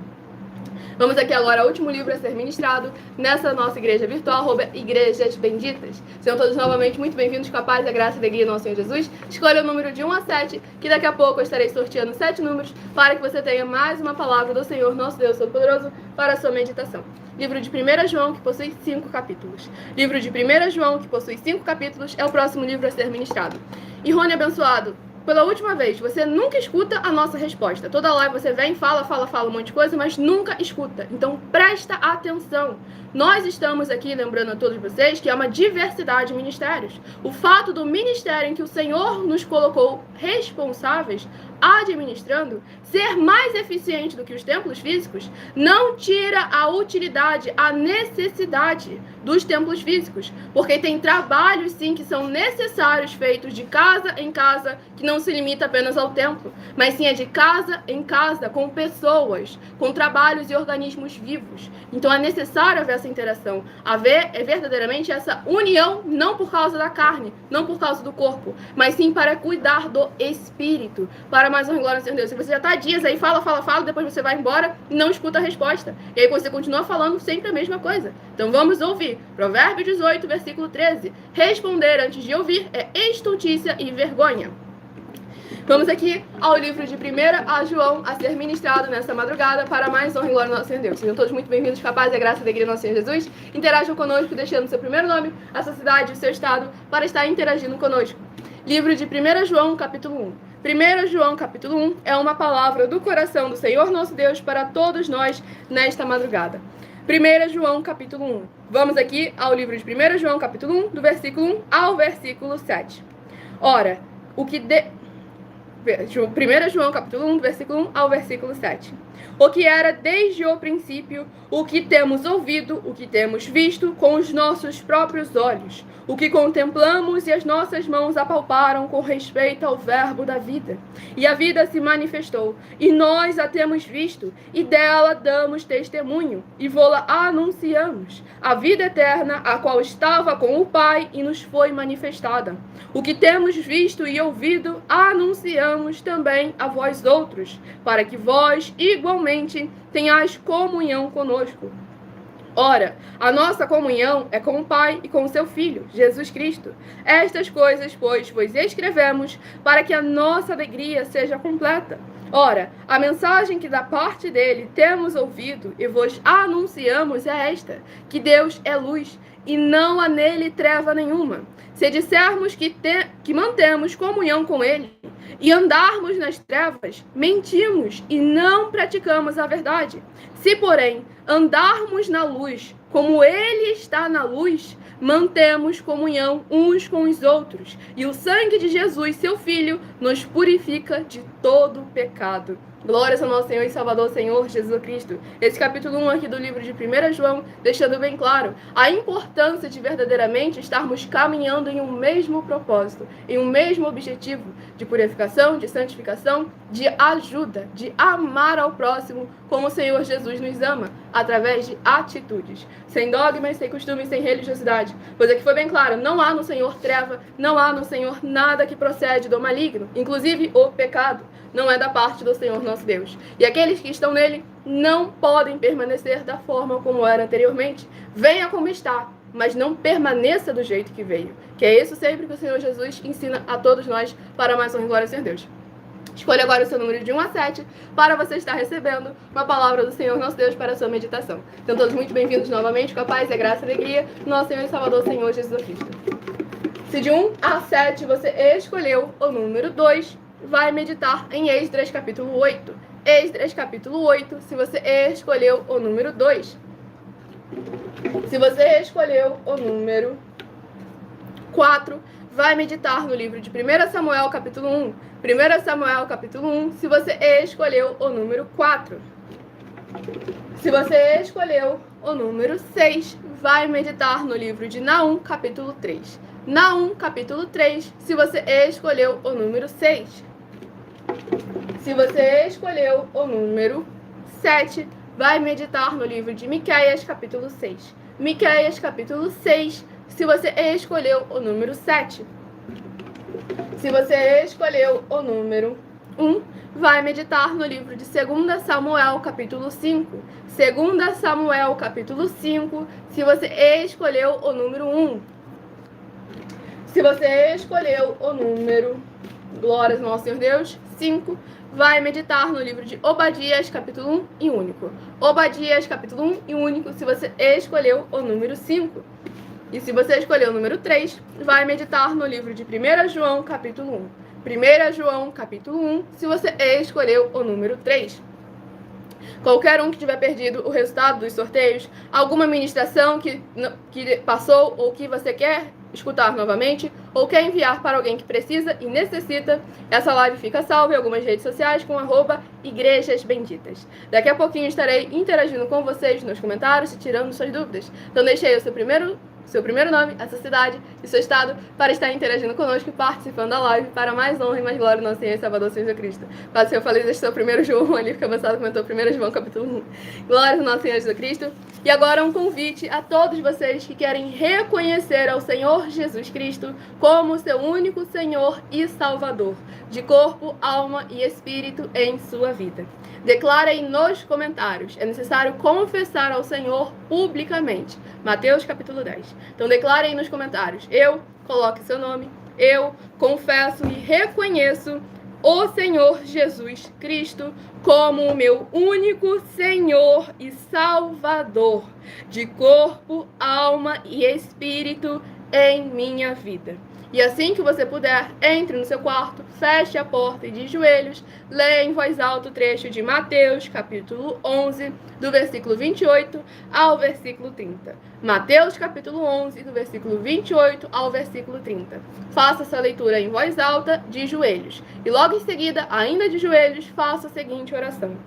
Vamos aqui agora ao último livro a ser ministrado nessa nossa igreja virtual, @Igrejas Benditas. Sejam todos novamente muito bem-vindos com a paz, a graça e a alegria do nosso Senhor Jesus. Escolha o número de 1 a 7, que daqui a pouco eu estarei sorteando 7 números para que você tenha mais uma palavra do Senhor, nosso Deus Todo-Poderoso, para a sua meditação. Livro de 1 João, que possui 5 capítulos. Livro de 1 João, que possui 5 capítulos, é o próximo livro a ser ministrado. E Rony abençoado, pela última vez, você nunca escuta a nossa resposta. Toda live você vem, fala um monte de coisa, mas nunca escuta. Então, presta atenção. Nós estamos aqui lembrando a todos vocês que é uma diversidade de ministérios. O fato do ministério em que o Senhor nos colocou responsáveis, administrando, ser mais eficiente do que os templos físicos, não tira a utilidade, a necessidade dos templos físicos. Porque tem trabalhos, sim, que são necessários, feitos de casa em casa, que não se limita apenas ao templo, mas sim é de casa em casa, com pessoas, com trabalhos e organismos vivos. Então é necessário haver essa interação, haver verdadeiramente essa união, não por causa da carne, não por causa do corpo, mas sim para cuidar do espírito, para mais honra e glória ao Senhor Deus. Se você já está dias aí, fala, depois você vai embora e não escuta a resposta. E aí você continua falando sempre a mesma coisa. Então vamos ouvir. Provérbio 18, versículo 13. Responder antes de ouvir é estultícia e vergonha. Vamos aqui ao livro de 1 João a ser ministrado nessa madrugada para mais honra e glória ao nosso Senhor Deus. Sejam todos muito bem-vindos, capazes da graça e da alegria do nosso Senhor Jesus. Interajam conosco, deixando seu primeiro nome, a sua cidade e o seu estado para estar interagindo conosco. Livro de 1 João, capítulo 1. 1 João, capítulo 1, é uma palavra do coração do Senhor nosso Deus para todos nós nesta madrugada. 1 João, capítulo 1. Vamos aqui ao livro de 1 João, capítulo 1, do versículo 1 ao versículo 7. Ora, o que 1 João, capítulo 1, do versículo 1 ao versículo 7. O que era desde o princípio, o que temos ouvido, o que temos visto com os nossos próprios olhos, o que contemplamos e as nossas mãos apalparam com respeito ao verbo da vida. E a vida se manifestou, e nós a temos visto, e dela damos testemunho, e vô-la anunciamos, a vida eterna, a qual estava com o Pai e nos foi manifestada. O que temos visto e ouvido, anunciamos também a vós outros, para que vós, igualmente, tenhais comunhão conosco. Ora, a nossa comunhão é com o Pai e com o seu Filho, Jesus Cristo. Estas coisas, pois, vos escrevemos para que a nossa alegria seja completa. Ora, a mensagem que da parte dele temos ouvido e vos anunciamos é esta, que Deus é luz e não há nele treva nenhuma. Se dissermos que mantemos comunhão com ele e andarmos nas trevas, mentimos e não praticamos a verdade. Se, porém, andarmos na luz, como ele está na luz, mantemos comunhão uns com os outros. E o sangue de Jesus, seu Filho, nos purifica de todo pecado. Glórias ao nosso Senhor e Salvador, Senhor Jesus Cristo. Esse capítulo 1 aqui do livro de 1 João, deixando bem claro a importância de verdadeiramente estarmos caminhando em um mesmo propósito, em um mesmo objetivo de purificação, de santificação, de ajuda, de amar ao próximo como o Senhor Jesus nos ama, através de atitudes, sem dogmas, sem costumes, sem religiosidade. Pois aqui foi bem claro, não há no Senhor treva, não há no Senhor nada que procede do maligno, inclusive o pecado. Não é da parte do Senhor nosso Deus. E aqueles que estão nele não podem permanecer da forma como era anteriormente. Venha como está, mas não permaneça do jeito que veio. Que é isso sempre que o Senhor Jesus ensina a todos nós para mais honra e glória ao Senhor Deus. Escolha agora o seu número de 1 a 7 para você estar recebendo uma palavra do Senhor nosso Deus para a sua meditação. Então todos muito bem-vindos novamente com a paz e a graça e a alegria do nosso Senhor e Salvador, Senhor Jesus Cristo. Se de 1 a 7 você escolheu o número 2, vai meditar em Esdras capítulo 8. Esdras capítulo 8, se você escolheu o número 2. Se você escolheu o número 4, vai meditar no livro de 1 Samuel capítulo 1. 1 Samuel capítulo 1, se você escolheu o número 4. Se você escolheu o número 6, vai meditar no livro de Naum capítulo 3. Naum capítulo 3, se você escolheu o número 6. Se você escolheu o número 7, vai meditar no livro de Miqueias, capítulo 6. Miqueias, capítulo 6, se você escolheu o número 7. Se você escolheu o número 1, vai meditar no livro de 2 Samuel, capítulo 5. 2 Samuel, capítulo 5, se você escolheu o número 1. Se você escolheu o número, glórias ao nosso Senhor Deus, 5, vai meditar no livro de Obadias, capítulo 1 e único. Obadias, capítulo 1 e único, se você escolheu o número 5. E se você escolheu o número 3, vai meditar no livro de 1 João, capítulo 1. 1 João, capítulo 1, se você escolheu o número 3. Qualquer um que tiver perdido o resultado dos sorteios, alguma ministração que passou ou que você quer escutar novamente, ou quer enviar para alguém que precisa e necessita, essa live fica salva em algumas redes sociais com @Igrejas Benditas. Daqui a pouquinho estarei interagindo com vocês nos comentários e tirando suas dúvidas. Então deixe aí o seu primeiro nome, a sua cidade e seu estado para estar interagindo conosco e participando da live para mais honra e mais glória do nosso Senhor e Salvador Jesus Cristo. Quase eu falei deste seu 1 João, ali fica avançado, comentou 1 João capítulo 1. Glória do nosso Senhor Jesus Cristo. E agora um convite a todos vocês que querem reconhecer ao Senhor Jesus Cristo como seu único Senhor e Salvador, de corpo, alma e espírito em sua vida. Declarem nos comentários. É necessário confessar ao Senhor publicamente. Mateus capítulo 10. Então declarem nos comentários. Eu, coloque seu nome. Eu confesso e reconheço o Senhor Jesus Cristo como o meu único Senhor e Salvador, de corpo, alma e espírito em minha vida. E assim que você puder, entre no seu quarto, feche a porta e de joelhos, leia em voz alta o trecho de Mateus, capítulo 11, do versículo 28 ao versículo 30. Mateus, capítulo 11, do versículo 28 ao versículo 30. Faça essa leitura em voz alta, de joelhos. E logo em seguida, ainda de joelhos, faça a seguinte oração.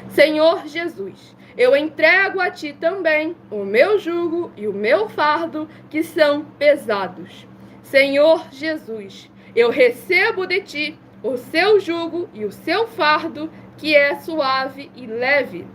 Senhor Jesus, eu entrego a Ti também o meu jugo e o meu fardo, que são pesados. Senhor Jesus, eu recebo de Ti o seu jugo e o seu fardo, que é suave e leve,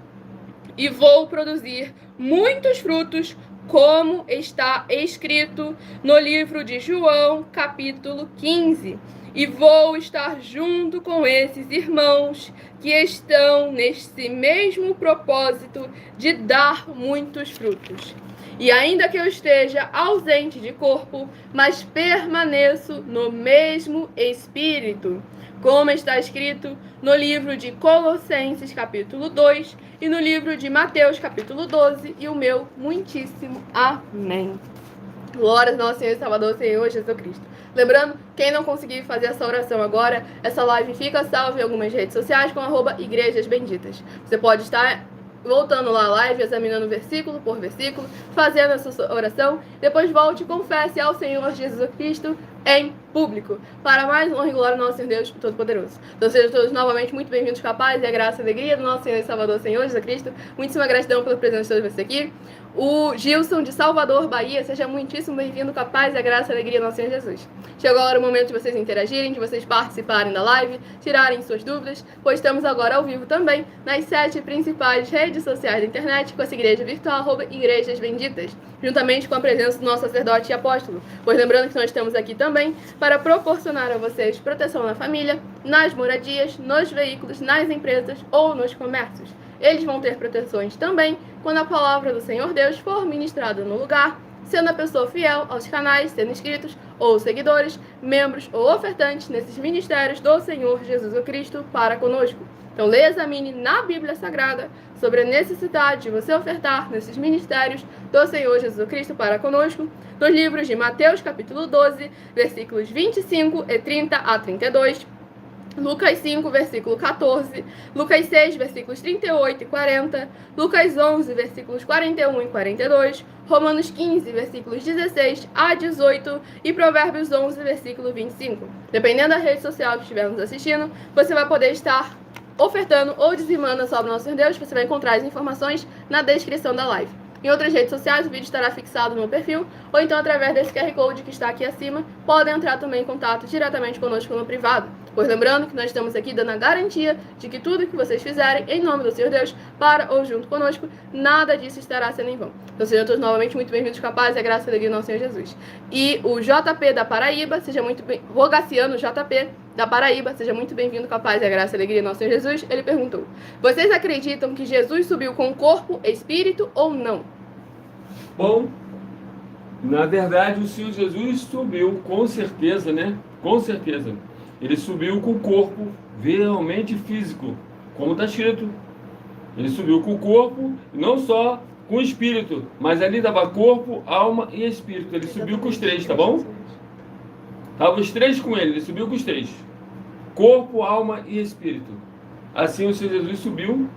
e vou produzir muitos frutos, como está escrito no livro de João, capítulo 15. E vou estar junto com esses irmãos que estão nesse mesmo propósito de dar muitos frutos. E ainda que eu esteja ausente de corpo, mas permaneço no mesmo Espírito, como está escrito no livro de Colossenses, capítulo 2, e no livro de Mateus, capítulo 12, e o meu muitíssimo amém. Glória ao nosso Senhor e Salvador, Senhor Jesus Cristo. Lembrando, quem não conseguir fazer essa oração agora, essa live fica salva em algumas redes sociais com @Igrejas Benditas. Você pode estar voltando lá a live, examinando versículo por versículo, fazendo essa oração, depois volte e confesse ao Senhor Jesus Cristo em público, para mais honra e glória do nosso Senhor Deus Todo-Poderoso. Então sejam todos novamente muito bem-vindos com a paz e a graça e a alegria do nosso Senhor e Salvador, Senhor Jesus Cristo. Muitíssima gratidão pela presença de todos vocês aqui. O Gilson de Salvador, Bahia, seja muitíssimo bem-vindo com a paz e a graça e a alegria do nosso Senhor Jesus. Chegou agora o momento de vocês interagirem, de vocês participarem da live, tirarem suas dúvidas, pois estamos agora ao vivo também nas 7 principais redes sociais da internet com essa igreja virtual, @Igrejas Benditas, juntamente com a presença do nosso sacerdote e apóstolo. Pois lembrando que nós estamos aqui também para proporcionar a vocês proteção na família, nas moradias, nos veículos, nas empresas ou nos comércios. Eles vão ter proteções também quando a palavra do Senhor Deus for ministrada no lugar, sendo a pessoa fiel aos canais, sendo inscritos ou seguidores, membros ou ofertantes nesses ministérios do Senhor Jesus Cristo para conosco. Então, leia e examine na Bíblia Sagrada sobre a necessidade de você ofertar nesses ministérios do Senhor Jesus Cristo para conosco, nos livros de Mateus, capítulo 12, versículos 25 e 30 a 32, Lucas 5, versículo 14, Lucas 6, versículos 38 e 40, Lucas 11, versículos 41 e 42, Romanos 15, versículos 16 a 18 e Provérbios 11, versículo 25. Dependendo da rede social que estiver nos assistindo, você vai poder estar ofertando ou dizimando sobre o nosso Senhor Deus. Você vai encontrar as informações na descrição da live. Em outras redes sociais, o vídeo estará fixado no meu perfil, ou então através desse QR Code que está aqui acima, podem entrar também em contato diretamente conosco no privado. Pois lembrando que nós estamos aqui dando a garantia de que tudo que vocês fizerem em nome do Senhor Deus, para ou junto conosco, nada disso estará sendo em vão. Então sejam todos novamente muito bem-vindos com a paz e a graça e a alegria do nosso Senhor Jesus. E o JP da Paraíba, seja muito bem... Rogaciano JP da Paraíba, seja muito bem-vindo com a paz e a graça e a alegria do nosso Senhor Jesus. Ele perguntou: vocês acreditam que Jesus subiu com corpo, espírito ou não? Bom, na verdade o Senhor Jesus subiu, com certeza, né? Com certeza. Ele subiu com o corpo realmente físico, como está escrito. Ele subiu com o corpo, não só com o espírito, mas ali estava corpo, alma e espírito. Ele subiu com os três, tá bom? Estavam os três com ele, ele subiu com os três. corpo, alma e espírito. Assim o Senhor Jesus subiu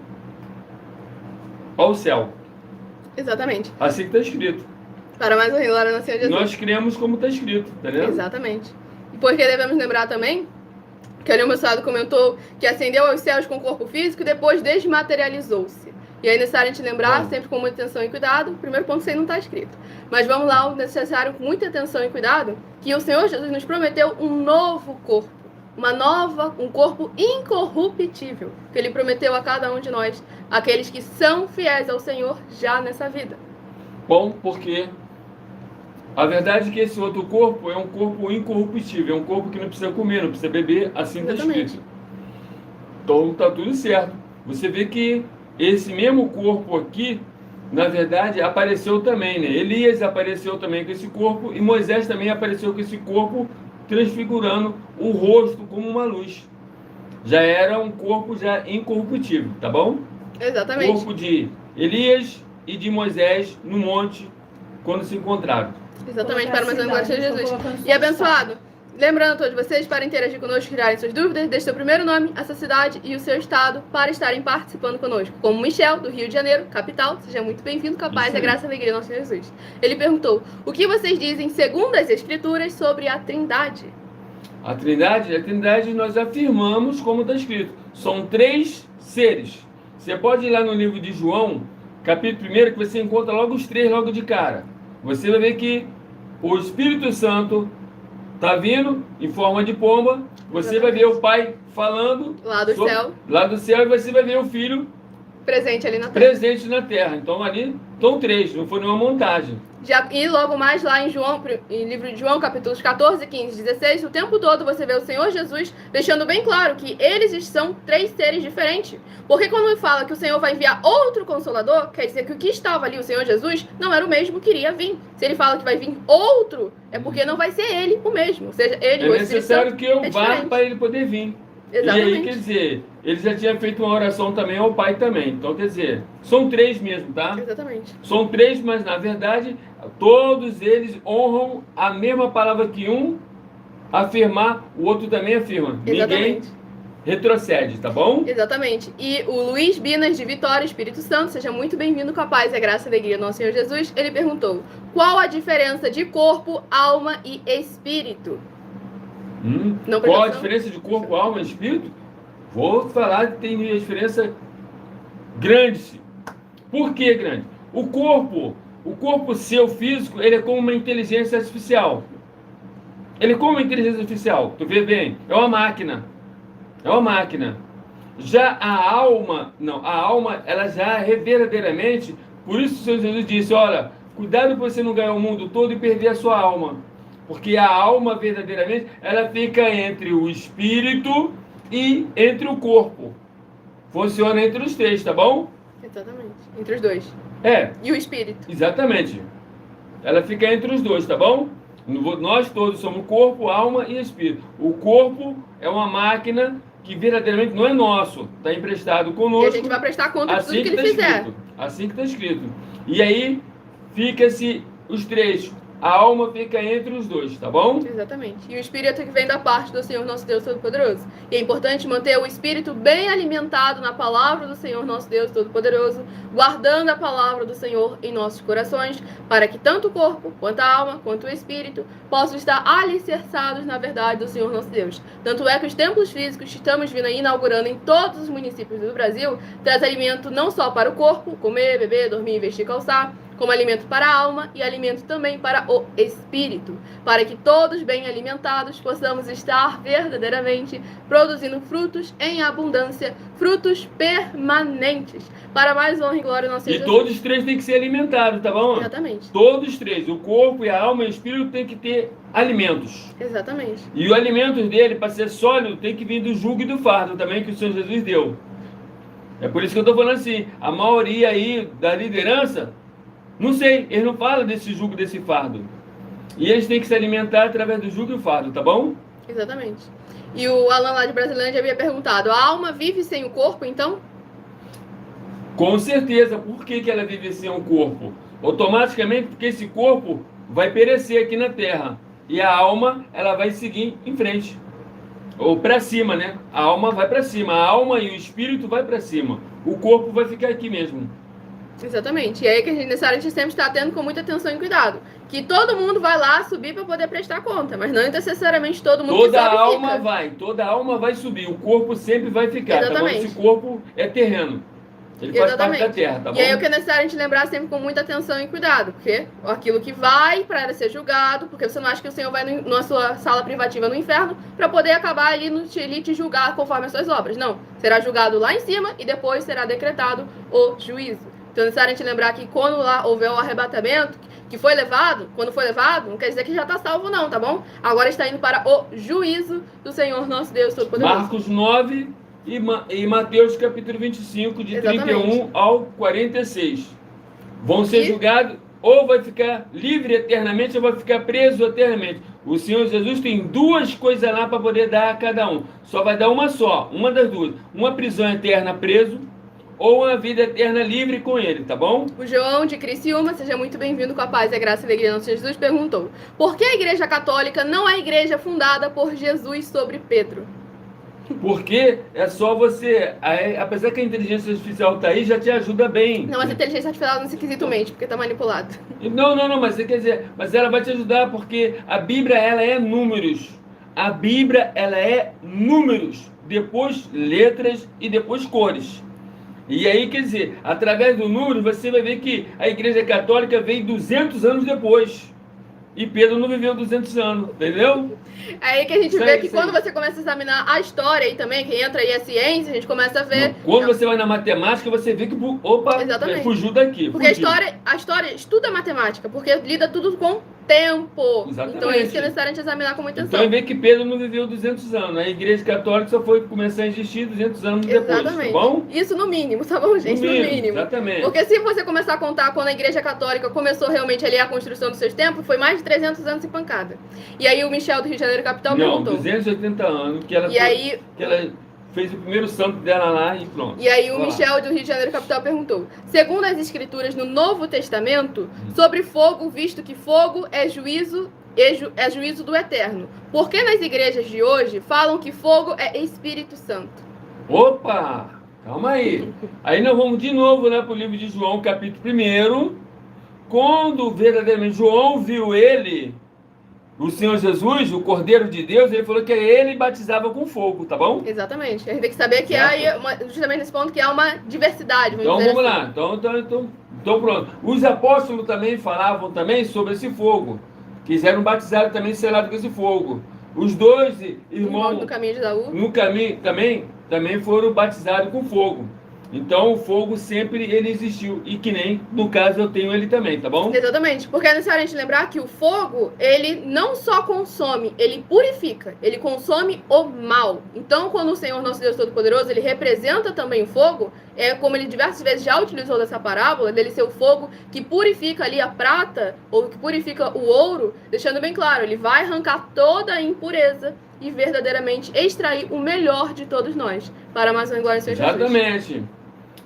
ao céu. Exatamente. Assim que está escrito. Para mais honra e glória no Senhor Jesus. Nós cremos como está escrito, tá vendo? Exatamente. E porque devemos lembrar também que ali o moçado comentou que ascendeu aos céus com o corpo físico e depois desmaterializou-se. E é necessário a gente lembrar, sempre com muita atenção e cuidado, o primeiro ponto isso aí não está escrito. Mas vamos lá, o necessário com muita atenção e cuidado, que o Senhor Jesus nos prometeu um novo corpo. Um corpo incorruptível, que Ele prometeu a cada um de nós, aqueles que são fiéis ao Senhor já nessa vida. Bom, porque a verdade é que esse outro corpo é um corpo incorruptível, é um corpo que não precisa comer, não precisa beber, assim está escrito. Então está tudo certo. Você vê que esse mesmo corpo aqui, na verdade, apareceu também, né? Elias apareceu também com esse corpo e Moisés também apareceu com esse corpo, transfigurando o rosto como uma luz. Já era um corpo já incorruptível, tá bom? Exatamente. Corpo de Elias e de Moisés no monte, quando se encontraram. Exatamente, para mais uma glória de Jesus. E abençoado, lembrando a todos vocês, para interagir conosco, tirarem suas dúvidas, deixe seu primeiro nome, a sua cidade e o seu estado para estarem participando conosco. Como Michel, do Rio de Janeiro, capital, seja muito bem-vindo, com a paz e a graça e a alegria do nosso Senhor Jesus. Ele perguntou, o que vocês dizem, segundo as Escrituras, sobre a Trindade? A Trindade nós afirmamos como está escrito. São 3 seres. Você pode ir lá no livro de João, capítulo 1, que você encontra logo os 3 logo de cara. Você vai ver que o Espírito Santo está vindo em forma de pomba. Você vai ver o Pai falando lá do céu. Lá do céu, e você vai ver o Filho presente ali na terra. Presente na terra. Então ali estão 3, não foi nenhuma montagem. E logo mais lá em João, em livro de João, capítulos 14, 15, 16, o tempo todo você vê o Senhor Jesus deixando bem claro que eles são 3 seres diferentes. Porque quando ele fala que o Senhor vai enviar outro Consolador, quer dizer que o que estava ali, o Senhor Jesus, não era o mesmo que iria vir. Se ele fala que vai vir outro, é porque não vai ser ele o mesmo. Ou seja, ele, é necessário que eu vá para ele poder vir. Exatamente. E aí, quer dizer, ele já tinha feito uma oração também ao Pai também. Então, quer dizer, são 3 mesmo, tá? Exatamente. São 3, mas na verdade, todos eles honram a mesma palavra que um afirmar, o outro também afirma. Exatamente. Ninguém retrocede, tá bom? Exatamente. E o Luiz Binas, de Vitória, Espírito Santo, seja muito bem-vindo com a paz e a graça e a alegria do nosso Senhor Jesus. Ele perguntou, qual a diferença de corpo, alma e espírito? Qual a diferença de corpo, alma e espírito? Vou falar que tem uma diferença grande. Por que grande? O corpo seu físico, ele é como uma inteligência artificial. Ele é como uma inteligência artificial. Tu vê bem? É uma máquina. É uma máquina. Já a alma, não, a alma, ela já é verdadeiramente, por isso o Senhor Jesus disse, olha, cuidado para você não ganhar o mundo todo e perder a sua alma. Porque a alma, verdadeiramente, ela fica entre o espírito e entre o corpo. Funciona entre os 3, tá bom? Exatamente. Entre os 2. É. E o espírito. Exatamente. Ela fica entre os 2, tá bom? Nós todos somos corpo, alma e espírito. O corpo é uma máquina que verdadeiramente não é nosso. Está emprestado conosco. E a gente vai prestar conta de tudo que ele fizer. Escrito. Assim que está escrito. E aí, fica-se os 3. A alma fica entre os 2, tá bom? Exatamente. E o espírito que vem da parte do Senhor nosso Deus Todo-Poderoso. E é importante manter o espírito bem alimentado na palavra do Senhor nosso Deus Todo-Poderoso, guardando a palavra do Senhor em nossos corações, para que tanto o corpo, quanto a alma, quanto o espírito possam estar alicerçados na verdade do Senhor nosso Deus. Tanto é que os templos físicos que estamos vindo aí inaugurando em todos os municípios do Brasil, traz alimento não só para o corpo, comer, beber, dormir, vestir, calçar, como alimento para a alma e alimento também para o espírito, para que todos bem alimentados possamos estar verdadeiramente produzindo frutos em abundância, frutos permanentes, para mais honra e glória ao nosso Senhor E Jesus. todos os 3 têm que ser alimentados, tá bom? Exatamente. Todos os 3, o corpo, a alma e o espírito têm que ter alimentos. Exatamente. E o alimento dele, para ser sólido, tem que vir do jugo e do fardo também que o Senhor Jesus deu. É por isso que eu estou falando assim, a maioria aí da liderança, não sei, eles não falam desse jugo, desse fardo. E eles têm que se alimentar através do jugo e do fardo, tá bom? Exatamente. E o Alan lá de Brasilândia havia perguntado, a alma vive sem o corpo, então? Com certeza. Por que ela vive sem o corpo? Automaticamente porque esse corpo vai perecer aqui na Terra. E a alma, ela vai seguir em frente. Ou para cima, né? A alma vai para cima, a alma e o espírito vai para cima. O corpo vai ficar aqui mesmo. Exatamente. E aí que a gente sempre está tendo com muita atenção e cuidado. Que todo mundo vai lá subir para poder prestar conta, mas não necessariamente todo mundo Toda que sobe alma fica. vai, toda alma vai subir. O corpo sempre vai ficar, tá bom? Exatamente. Esse corpo é terreno. Ele faz parte da terra, tá bom? E aí o que é necessário a gente lembrar sempre com muita atenção e cuidado, porque aquilo que vai para ser julgado, porque você não acha que o Senhor vai na sua sala privativa no inferno para poder acabar ali te julgar conforme as suas obras. Não, será julgado lá em cima e depois será decretado o juízo. Então é necessário a gente lembrar que quando lá houver o arrebatamento, que foi levado, quando foi levado, não quer dizer que já está salvo não, tá bom? Agora está indo para o juízo do Senhor nosso Deus Todo-Poderoso. Marcos 9 e Mateus capítulo 25, de Exatamente. 31 ao 46. Vão ser julgados, ou vai ficar livre eternamente, ou vai ficar preso eternamente. O Senhor Jesus tem duas coisas lá para poder dar a cada um. Só vai dar uma só, uma das duas. Uma prisão eterna preso, ou uma vida eterna livre com ele, tá bom? O João de Criciúma, seja muito bem-vindo com a paz e a graça e a alegria do nosso Jesus, perguntou: por que a Igreja Católica não é a igreja fundada por Jesus sobre Pedro? Porque é só você, apesar que a inteligência artificial tá aí, já te ajuda bem. Não, mas a inteligência artificial nesse quesito mente, porque tá manipulado. Não, mas você quer dizer, mas ela vai te ajudar porque a Bíblia, ela é números. A Bíblia, ela é números, depois letras e depois cores. E aí, quer dizer, através do número, você vai ver que a Igreja Católica veio 200 anos depois. E Pedro não viveu 200 anos, entendeu? Aí que a gente vê que quando você começa a examinar a história aí também, que entra aí a ciência, a gente começa a ver... Quando você vai na matemática, você vê que, opa, exatamente, fugiu daqui. Porque a história estuda matemática, porque lida tudo com tempo. Exatamente. Então é isso que é necessário a gente examinar com muita atenção. Então vê que Pedro não viveu 200 anos. A Igreja Católica só foi começar a existir 200 anos depois, Exatamente. tá bom? Isso no mínimo, tá bom, gente? No mínimo. Exatamente. Porque se você começar a contar quando a Igreja Católica começou realmente ali a construção dos seus templos, foi mais de 300 anos e pancada. E aí o Michel do Rio de Janeiro Capital perguntou. 280 anos que ela, que ela fez o primeiro santo dela lá e pronto. E aí o Michel do Rio de Janeiro Capital perguntou: segundo as escrituras no Novo Testamento, sobre fogo, visto que fogo é juízo do eterno, por que nas igrejas de hoje falam que fogo é Espírito Santo? Opa! Calma aí. Aí nós vamos de novo, né, para o livro de João, capítulo 1. Quando verdadeiramente João viu ele, o Senhor Jesus, o Cordeiro de Deus, ele falou que ele batizava com fogo, tá bom? Exatamente. A gente tem que saber que há, justamente nesse ponto, que há uma diversidade. Então vamos lá. Então pronto. Os apóstolos também falavam também sobre esse fogo. Quiseram batizar também selado com esse fogo. Os dois irmãos no caminho de Daú. No caminho também foram batizados com fogo. Então o fogo sempre ele existiu. E que nem, no caso, eu tenho ele também, tá bom? Exatamente. Porque é necessário a gente lembrar que o fogo, ele não só consome, ele purifica. Ele consome o mal. Então, quando o Senhor nosso Deus Todo-Poderoso, ele representa também o fogo, como ele diversas vezes já utilizou dessa parábola, dele ser o fogo que purifica ali a prata, ou que purifica o ouro, deixando bem claro, ele vai arrancar toda a impureza e verdadeiramente extrair o melhor de todos nós. Para mais uma glória em seu Jesus. Exatamente.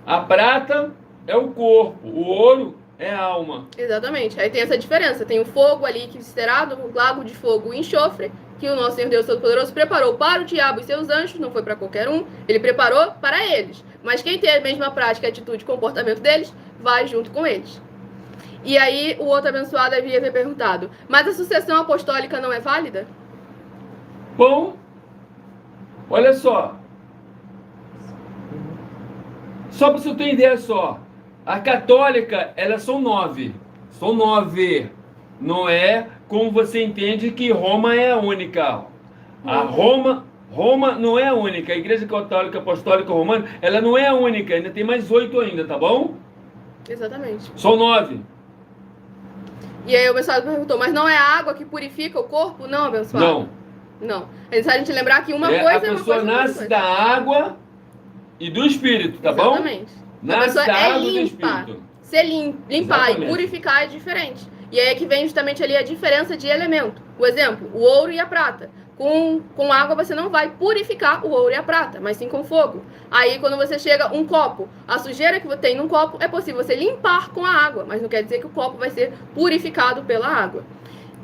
A prata é o corpo, o ouro é a alma. Exatamente. Aí tem essa diferença. Tem o fogo ali que será do lago de fogo e enxofre, que o nosso Senhor Deus Todo-Poderoso preparou para o diabo e seus anjos, não foi para qualquer um, ele preparou para eles. Mas quem tem a mesma prática, atitude e comportamento deles, vai junto com eles. E aí o outro abençoado havia perguntado: mas a sucessão apostólica não é válida? Bom, olha só. Só para você ter ideia só. A católica, elas são 9. São 9. Não é como você entende que Roma é a única. A Roma não é a única. A Igreja Católica Apostólica Romana, ela não é a única. Ainda tem mais 8 ainda, tá bom? Exatamente. São 9. E aí o abençoado perguntou: mas não é a água que purifica o corpo? Não, abençoado. Não. É necessário a gente lembrar que uma coisa é uma coisa. A pessoa nasce da água e do Espírito, tá bom? Exatamente. Nasce da água e do Espírito. Ser limpar e purificar é diferente. E aí é que vem justamente ali a diferença de elemento. O exemplo, o ouro e a prata. Com água você não vai purificar o ouro e a prata, mas sim com fogo. Aí quando você chega um copo, a sujeira que tem num copo é possível você limpar com a água, mas não quer dizer que o copo vai ser purificado pela água.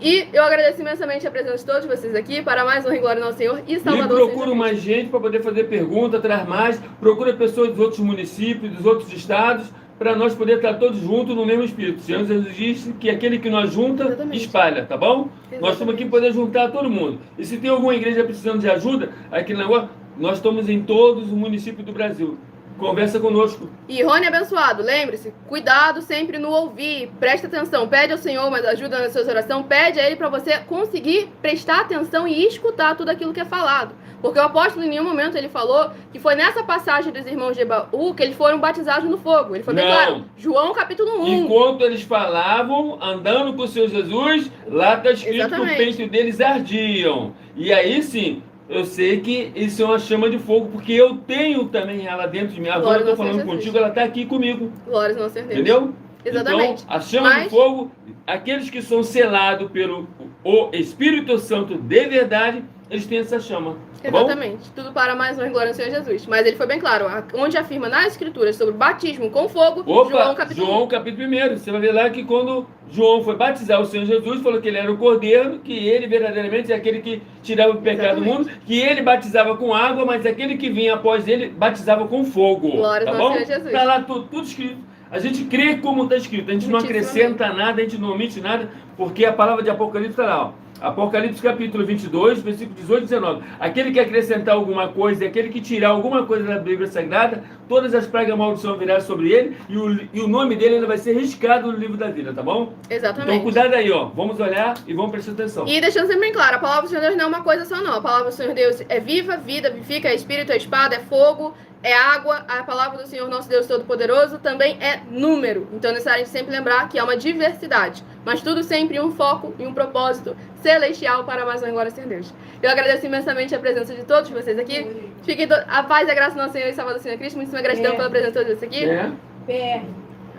E eu agradeço imensamente a presença de todos vocês aqui para mais honra e glória ao nosso Senhor e Salvador. E procura mais gente para poder fazer pergunta, traz mais. Procura pessoas dos outros municípios, dos outros estados, para nós poder estar todos juntos no mesmo espírito. O Senhor Jesus disse que aquele que nós junta, Exatamente. espalha, tá bom? Exatamente. Nós estamos aqui para poder juntar todo mundo. E se tem alguma igreja precisando de ajuda, aquele negócio, nós estamos em todos os municípios do Brasil. Conversa conosco. E Rony abençoado, lembre-se, cuidado sempre no ouvir, presta atenção, pede ao Senhor mais ajuda nas suas orações, pede a Ele para você conseguir prestar atenção e escutar tudo aquilo que é falado. Porque o apóstolo em nenhum momento ele falou que foi nessa passagem dos irmãos de Ebaú que eles foram batizados no fogo. Ele foi bem Não. claro. João capítulo 1. Enquanto eles falavam, andando com o Senhor Jesus, lá está escrito Exatamente. que o peito deles ardiam. E aí sim, eu sei que isso é uma chama de fogo, porque eu tenho também ela dentro de mim. Agora Glória eu estou ao Senhor falando Jesus. contigo, ela está aqui comigo. Glórias ao nosso Senhor Deus. Entendeu? Exatamente. Então, a chama Mas- de fogo, aqueles que são selados pelo o Espírito Santo de verdade, eles têm essa chama. Tá bom? Exatamente. Tudo para mais honra e glória ao Senhor Jesus. Mas ele foi bem claro, onde afirma nas escrituras sobre o batismo com fogo, Opa, João capítulo 1. João capítulo 1. Você vai ver lá que quando João foi batizar o Senhor Jesus, falou que ele era o Cordeiro, que ele verdadeiramente é aquele que tirava o pecado do mundo, que ele batizava com água, mas aquele que vinha após ele batizava com fogo. Glória Tá ao bom? Senhor Jesus. Está lá tudo escrito. A gente crê como está escrito, a gente não Muitíssimo acrescenta nada, a gente não omite nada, porque a palavra de Apocalipse está lá, ó. Apocalipse capítulo 22, versículo 18 e 19. Aquele que acrescentar alguma coisa, aquele que tirar alguma coisa da Bíblia Sagrada, todas as pragas e maldição virão sobre ele, e o nome dele ainda vai ser riscado no livro da vida, tá bom? Exatamente. Então cuidado aí, ó. Vamos olhar e vamos prestar atenção. E deixando sempre bem claro, a palavra do Senhor Deus não é uma coisa só não. A palavra do Senhor Deus é viva, vida, vivifica, é espírito, é espada, é fogo, é água. A palavra do Senhor nosso Deus Todo-Poderoso também é número. Então é necessário a gente sempre lembrar que há uma diversidade. Mas tudo sempre em um foco e um propósito celestial para mais uma glória, Senhor Deus. Eu agradeço imensamente a presença de todos vocês aqui. Fiquem a paz e a graça do nosso Senhor e Salvador Senhor Cristo. Muitíssima gratidão pela presença de todos vocês aqui. É. PR.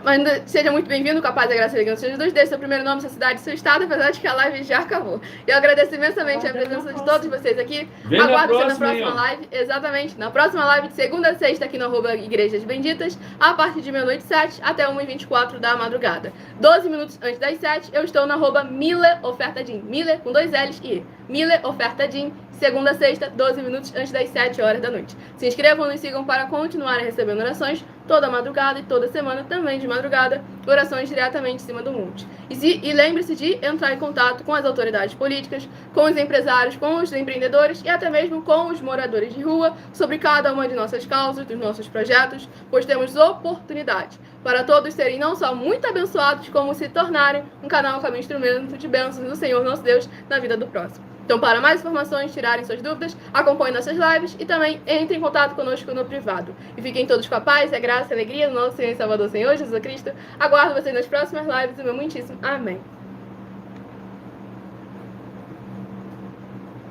Mas seja muito bem-vindo com a paz e a graça e a alegria do Senhor Jesus. Deixe seu primeiro nome, sua cidade, seu estado, apesar de que a live já acabou. Eu agradeço imensamente a presença de todos vocês aqui. Vem na Aguardo você na próxima aí, próxima ó. live. Exatamente, na próxima live de segunda a sexta aqui no @Igrejas Benditas, a partir de meia-noite 7 até 1h24 da madrugada. 12 minutos antes das 7, eu estou na @Miller Oferta Din. Miller com 2 L's e I. Miller Oferta Din. Segunda a sexta, 12 minutos antes das 7 horas da noite. Se inscrevam e nos sigam para continuarem recebendo orações toda madrugada e toda semana, também de madrugada, orações diretamente em cima do monte. E lembre-se de entrar em contato com as autoridades políticas, com os empresários, com os empreendedores e até mesmo com os moradores de rua sobre cada uma de nossas causas, dos nossos projetos, pois temos oportunidade para todos serem não só muito abençoados, como se tornarem um canal como instrumento de bênçãos do Senhor nosso Deus na vida do próximo. Então, para mais informações, tirarem suas dúvidas, acompanhem nossas lives e também entrem em contato conosco no privado. E fiquem todos com a paz, a graça e a alegria do nosso Senhor e Salvador Senhor Jesus Cristo. Aguardo vocês nas próximas lives e meu muitíssimo amém.